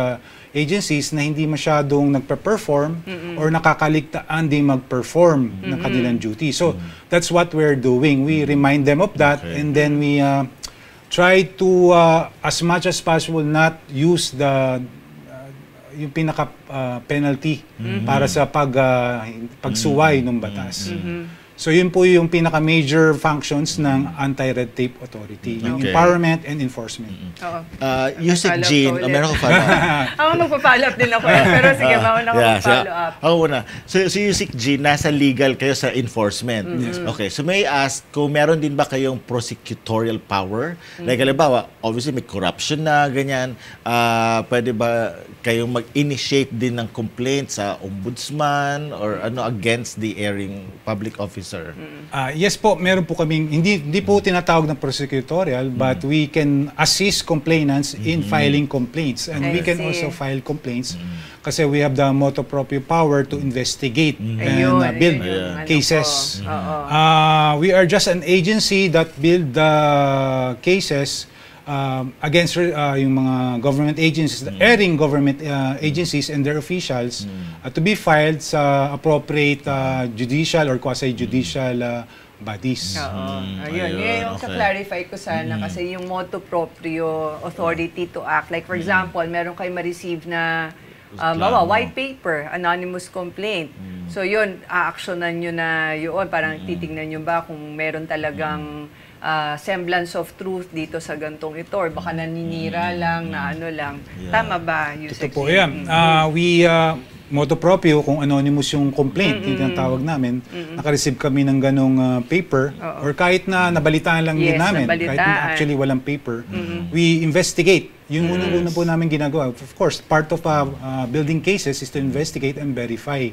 S6: agencies na hindi masyadong nagpe-perform or nakakaligtaan din mag-perform ng kanilang duty. So that's what we're doing. We remind them of that, and then we try to as much as possible not use yung pinaka penalty para sa pagsuway ng batas. So yun po yung pinaka-major functions ng Anti-Red Tape Authority, yung empowerment and enforcement.
S3: Yusek Jean, meron ko follow-up.
S7: Ako magpa-follow up din ako, pero sige, mauna ako mag-follow up.
S3: Ako muna. So Yusek Jean, nasa legal kayo sa enforcement. Okay, so may I ask, kung meron din ba kayong prosecutorial power? Like, halimbawa, obviously may corruption na, ganyan. Pwede ba kayong mag-initiate din ng complaint sa ombudsman or against the erring public officer?
S6: Yes po, meron po kaming, hindi po tinatawag na prosecutorial, but we can assist complainants in filing complaints. And we can also file complaints kasi we have the motu proprio power to investigate and build cases. We are just an agency that build the cases against yung mga government agencies, erring government agencies and their officials to be filed sa appropriate judicial or quasi-judicial bodies.
S7: Ayun, yung sa-clarify ko sana kasi yung motu proprio authority to act. Like for example, meron kayo ma-receive na white paper, anonymous complaint. So yun, a-actionan nyo na yun. Parang titignan nyo ba kung meron talagang semblance of truth dito sa gantong ito or baka naninira lang na lang. Tama ba, Yusek?
S6: Ito po, we motu proprio, kung anonymous yung complaint, yung tawag namin, naka-receive kami ng ganong paper or kahit na nabalitaan lang din namin, kahit na actually walang paper, we investigate. Yung unang-una po namin ginagawa. Of course, part of building cases is to investigate and verify.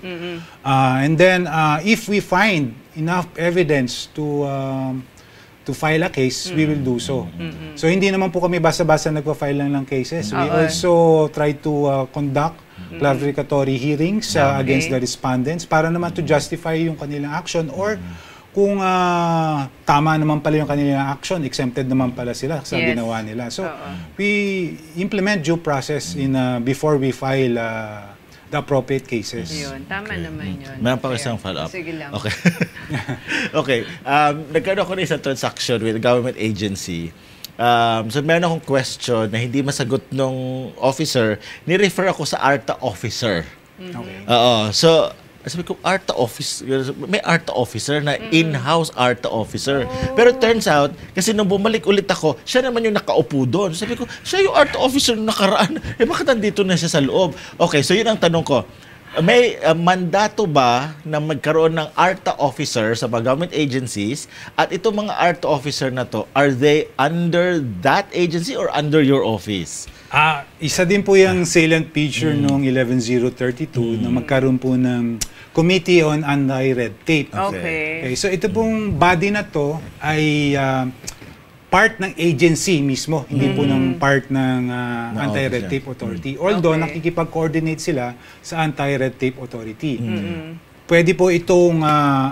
S6: And then, if we find enough evidence to file a case, we will do so. So hindi naman po kami basta-basta nagpa-file lang ng cases. We also try to conduct clarificatory hearings against the respondents para naman to justify yung kanilang action or kung tama naman pala yung kanilang action, exempted naman pala sila sa ginawa nila. So we implement due process in before we file the appropriate cases.
S7: Yun, tama naman yun.
S3: Meron pa isang follow-up.
S7: Sige lang.
S3: Okay. Okay. Nagkaroon ako na isang transaction with a government agency. So meron akong question na hindi masagot nung officer, ni-refer ako sa ARTA officer.
S6: Okay.
S3: So sabi ko, ARTA office, may ARTA officer na in-house ARTA officer. Pero turns out, kasi nung bumalik ulit ako, siya naman yung nakaupo doon. Sabi ko, siya yung ARTA officer na nakaraan. Bakit nandito na siya sa loob? Okay, so yun ang tanong ko. May mandato ba na magkaroon ng ARTA officer sa mga government agencies at itong mga ARTA officer na to, are they under that agency or under your office?
S6: Isa din po yung salient feature noong 11032 na magkaroon po ng Committee on Anti-Red Tape. Okay. So ito pong body na to ay part ng agency mismo, hindi po ng part ng Anti-Red Tape Authority. Although nakikipag-coordinate sila sa Anti-Red Tape Authority. Pwede po itong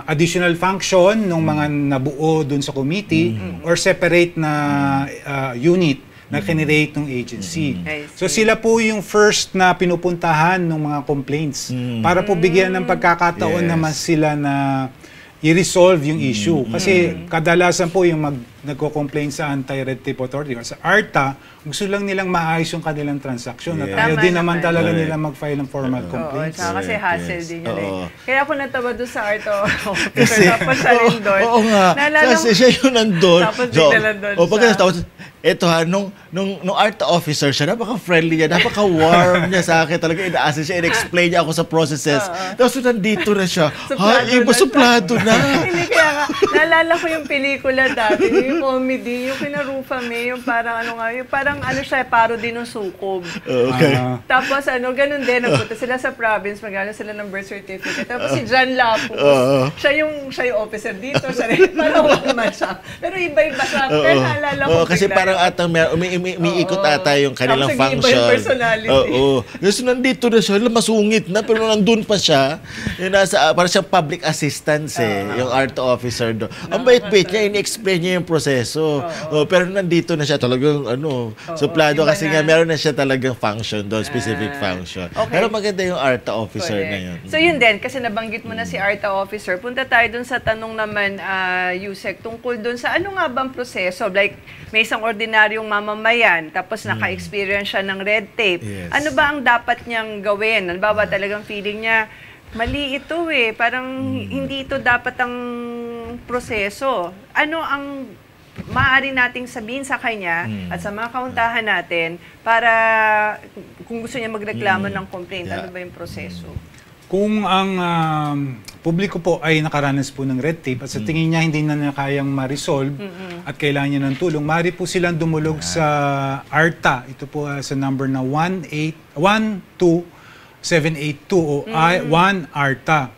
S6: additional function ng mga nabuo dun sa committee or separate na unit na generate ng agency. So sila po yung first na pinupuntahan ng mga complaints para po bigyan ng pagkakataon naman sila na i-resolve yung issue. Kasi kadalasan po yung nagko-complain sa Anti-Red Tape Authority or sa ARTA, gusto lang nilang maayos yung kanilang transaction. At ayaw din naman talaga nila mag-file ng formal complaints.
S7: Kasi hassle din yun Kaya ako natawa doon sa ARTA officer, tapos siya rin doon.
S3: Oo nga, kasi siya yung nandun.
S7: Tapos bigla doon
S3: tapos, eto nung ARTA officer siya, napaka-friendly niya, napaka-warm niya sa akin. Talaga ina-assist siya, in-explain niya ako sa processes. Tapos nandito na siya. Suplado na.
S7: Hindi, kaya nga, naalala ko yung pelikula dati. yung comedy, yung kina Rufa May, yung parang yung parang siya, paro din ng sukob.
S3: Okay.
S7: Tapos ganun din, nagpunta sila sa province, magano sila ng birth certificate. Tapos si John Lapus, siya yung officer dito, siya rin, parang wala siya. Pero iba-iba siya. Pero naalala ko
S3: kasi parang atang umiikot ata yung kanilang
S7: tapos
S3: function.
S7: Iba yung personality.
S3: Kasi nandito na siya, masungit na, pero nandun pa siya. Yung parang siyang public assistance yung art officer doon. Ang bait-bait niya, ini-explain niya yung proseso. Pero nandito na siya talagang suplado kasi nga meron na siya talagang function doon, specific function.
S7: Okay.
S3: Pero maganda yung art officer na yun.
S7: So yun din, kasi nabanggit mo na si art officer, punta tayo doon sa tanong naman, Yusek, tungkol doon sa ano nga bang proseso? Like, may isang ordinaryong mamamayan, tapos naka-experience siya ng red tape.
S3: Yes.
S7: Ano ba ang dapat niyang gawin? Ano ba talagang feeling niya, mali ito parang hindi ito dapat ang proseso. Ano ang maaari nating sabihin sa kanya at sa mga kauntahan natin para kung gusto niya magreklamo ng complaint, ano ba yung proseso?
S6: Kung ang publiko po ay nakaranas po ng red tape at sa tingin niya hindi na niya kayang ma-resolve at kailangan niya ng tulong, maaari po silang dumulog sa ARTA. Ito po sa number na 12782 o 1ARTA.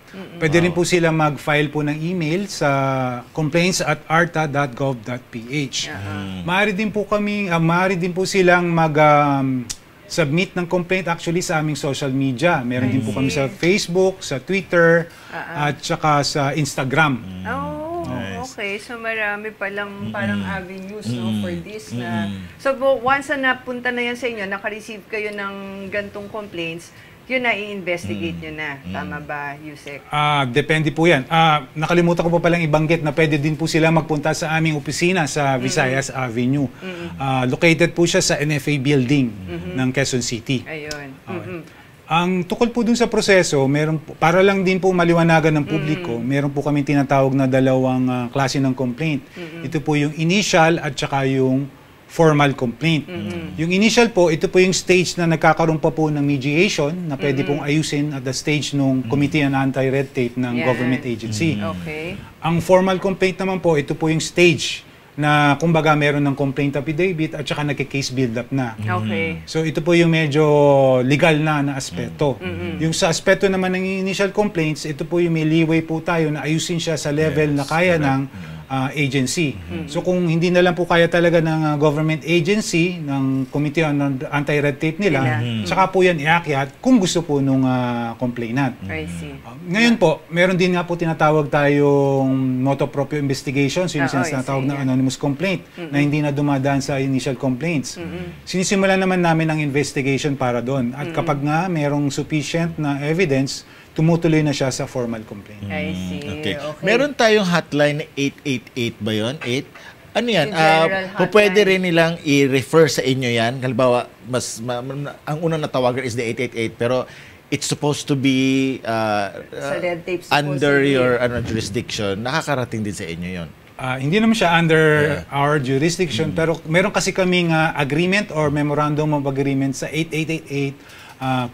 S6: Pwede rin po sila mag-file po ng email sa complaints@arta.gov.ph. Maaari din po silang submit ng complaint actually sa aming social media. Meron din po kami sa Facebook, sa Twitter, at saka sa Instagram.
S7: Okay. So marami palang parang avenues for this na. So once na napunta na yan sa inyo, naka-receive kayo ng gantong complaints, yun na i-investigate nyo na. Tama ba, Yusek?
S6: Depende po yan. Nakalimutan ko pa palang ibanggit na pwede din po sila magpunta sa aming opisina sa Visayas Avenue. Located po siya sa NFA building ng Quezon City.
S7: Ayun.
S6: Ang tukol po dun sa proseso, para lang din po maliwanagan ng publiko, meron po kami tinatawag na dalawang klase ng complaint. Ito po yung initial at saka yung formal complaint. Yung initial po, ito po yung stage na nagkakaroon pa po ng mediation na pwede pong ayusin at the stage nung Committee on Anti-Red Tape ng government agency.
S7: Okay.
S6: Ang formal complaint naman po, ito po yung stage na kumbaga meron ng complaint affidavit at saka nagka-case build-up na.
S7: Okay.
S6: So ito po yung medyo legal na aspeto. Yung sa aspeto naman ng initial complaints, ito po yung may leeway po tayo na ayusin siya sa level na kaya ng agency. So kung hindi na lang po kaya talaga ng government agency, ng Committee on Anti-Red Tape nila, saka po yan iakyat kung gusto po nung complainant.
S7: I see.
S6: Ngayon po, meron din nga po tinatawag tayong motu proprio investigations, yung sinatawag na anonymous complaint, na hindi na dumadaan sa initial complaints. Sinisimulan naman namin ang investigation para doon. At kapag nga merong sufficient na evidence, tumutuloy na siya sa formal complaint.
S7: I see. Okay.
S3: Meron tayong hotline na 888 ba yun? 8? Ano yan?
S7: Yung general hotline.
S3: Pwede rin nilang i-refer sa inyo yan. Halimbawa, ang unang natawagan is the 888, pero it's supposed to be
S7: sa red tape
S3: under your jurisdiction. Nakakarating din sa inyo yon.
S6: Hindi naman siya under our jurisdiction, pero meron kasi kaming agreement or memorandum of agreement sa 8888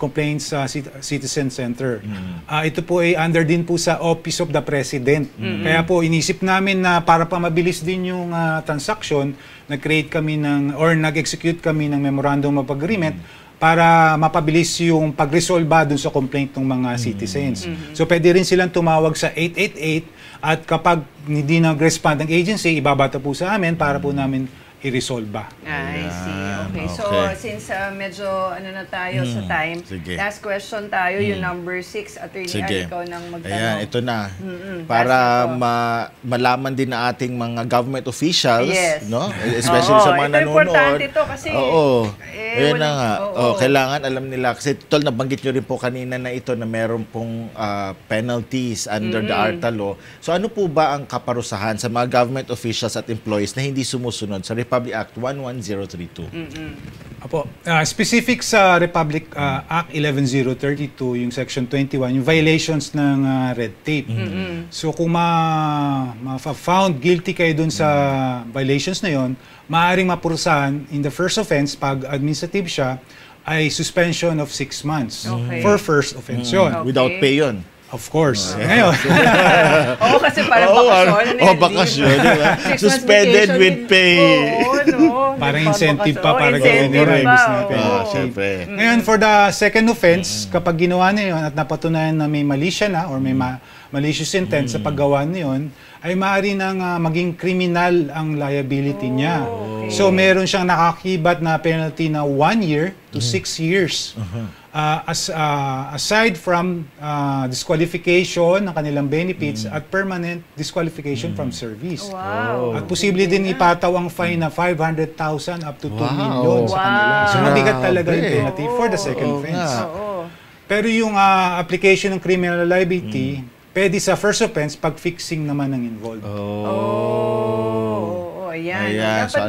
S6: Complaints Citizen Center. Ito po ay under din po sa Office of the President. Kaya po inisip namin na para pa mabilis din yung transaction, nag-create kami nag-execute kami ng Memorandum of Agreement para mapabilis yung pag-resolve dun sa complaint ng mga citizens. So pwede rin silang tumawag sa 888 at kapag hindi nag-respond ng agency, ibabata po sa amin para po namin i-resolve ba.
S7: I see. Okay. So, since medyo na tayo sa time, last question tayo, yung number 6, Attorney Al, ikaw nang magtanong.
S3: Ayan, ito na. Para malaman din na ating mga government officials, no? Especially sa mga nanonood.
S7: Ito importante ito kasi.
S3: Ayan na nga. Kailangan alam nila. Kasi tol, nabanggit nyo rin po kanina na ito na meron pong penalties under the ARTA law. So ano po ba ang kaparusahan sa mga government officials at employees na hindi sumusunod sa Republic Act 11032?
S6: Apo, specific sa Republic Act 11032, yung Section 21, yung violations ng red tape. So kung ma-found guilty kayo dun sa violations na yon, maaaring mapurusahan in the first offense, pag administrative siya, ay suspension of 6 months for first offense yun.
S3: Without pay yun?
S6: Of course. Ngayon,
S7: Oo, kasi parang bakasyon.
S3: Bakasyon, di ba?
S7: 6 months
S3: Suspended
S7: vacation
S3: with pay.
S7: Oo, no.
S6: parang
S7: Di
S6: incentive pa para
S7: incentive
S6: gawin nila,
S7: pa,
S6: imbis natin.
S7: oo.
S3: Siyempre.
S6: Ngayon, for the second offense, kapag ginawa na yun at napatunayan na may mali siya na or may malicious intent sa paggawa na yun, ay maaari nang maging criminal ang liability niya. So, meron siyang nakakibat na penalty na 1 year to 6 years. Aside from disqualification ng kanilang benefits at permanent disqualification from service.
S7: Wow.
S6: At posible din ipataw ang fine na 500,000 up to 2 million sa kanila. So mabigat talaga yung penalty for the second offense. Pero yung application ng criminal liability, pwede sa first offense pag fixing naman ang involved.
S7: Ayan.
S3: Ayan,
S7: Dapat
S3: so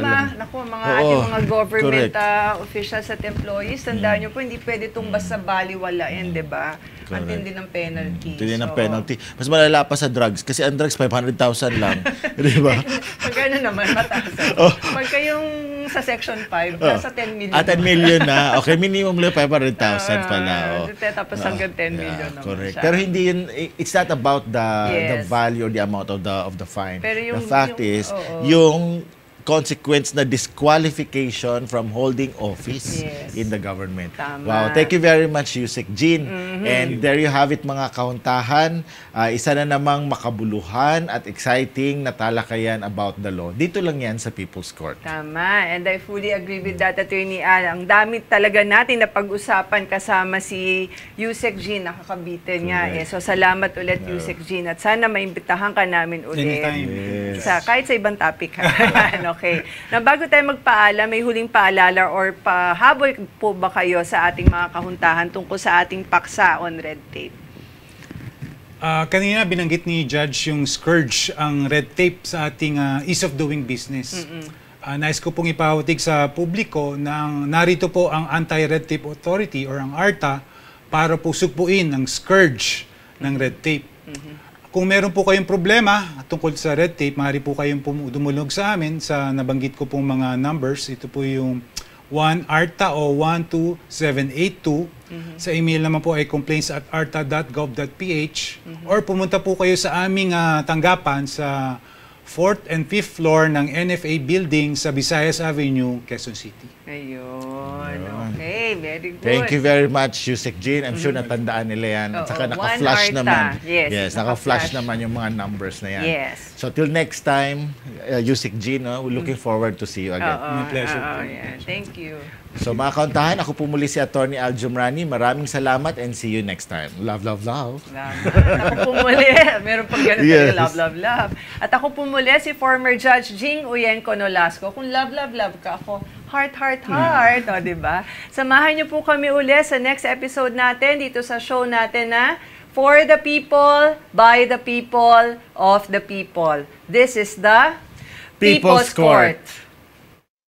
S7: mga ating mga government
S3: correct.
S7: officials at employees, tandaan nyo po, hindi pwede itong basta baliwalain, di ba? Ang tindi ng penalty.
S3: Tindi ng penalty. Mas malala pa sa drugs. Kasi ang drugs, 500,000 lang. Di ba?
S7: Pag ano naman, mataas. Pag kayong sa Section 5, nasa 10 million.
S3: 10 million na. Okay, minimum lang 500,000 pala.
S7: Tapos hanggang 10 million naman
S3: correct.
S7: siya.
S3: Pero hindi yun, it's not about the
S7: Yes.
S3: value or the amount of the fine.
S7: Pero
S3: The fact is, yung consequence na disqualification from holding office
S7: Yes.
S3: in the government.
S7: Tama.
S3: Wow, thank you very much, Yusek Jean. And there you have it, mga kauntahan. Isa na namang makabuluhan at exciting na talakayan about the law. Dito lang yan sa People's Court.
S7: Tama. And I fully agree with that, Attorney Al. Ang dami talaga natin na pag-usapan kasama si Yusek Jean, nakakabitin niya. So, salamat ulit, Yusek Jean. At sana maimbitahan ka namin ulit.
S6: Anytime.
S7: Kahit sa ibang topic. Okay. Na bago tayo magpaalam, may huling paalala or pahabol po ba kayo sa ating mga kahuntahan tungkol sa ating paksa on red tape?
S6: Kanina binanggit ni Judge yung scourge, ang red tape sa ating ease of doing business. Nais ko pong ipahawatig sa publiko na narito po ang Anti-Red Tape Authority or ang ARTA para po sugpuin ang scourge ng red tape. Kung meron po kayong problema tungkol sa red tape, maaari po kayong dumulog sa amin sa nabanggit ko pong mga numbers. Ito po yung 1ARTA o 12782. Sa email naman po ay complaints@arta.gov.ph or pumunta po kayo sa aming tanggapan sa 4th and 5th floor ng NFA building sa Visayas Avenue, Quezon City.
S7: Ayun. Okay, very good.
S3: Thank you very much, Yusek Jean. I'm sure natandaan nila yan. At saka naka-flash
S7: 1ARTA.
S3: naman.
S7: Yes,
S3: naka-flash
S7: naka-flash.
S3: naman yung mga numbers na yan.
S7: Yes.
S3: So till next time, Yusek Jean, we're looking forward to see you again.
S6: My pleasure.
S7: Yeah. Thank you.
S3: So mga kauntahan, ako po muli si Attorney Al Jumrani. Maraming salamat and see you next time. Love, love, love.
S7: Ako po muli. Meron pang ganun
S3: Yes.
S7: love, love, love. At ako po muli si former Judge Jing Uyenko Nolasco. Kung love, love, love ka, ako heart, heart, heart. O, diba? Samahan niyo po kami uli sa next episode natin dito sa show natin na For the People, By the People, Of the People. This is the
S3: People's Court.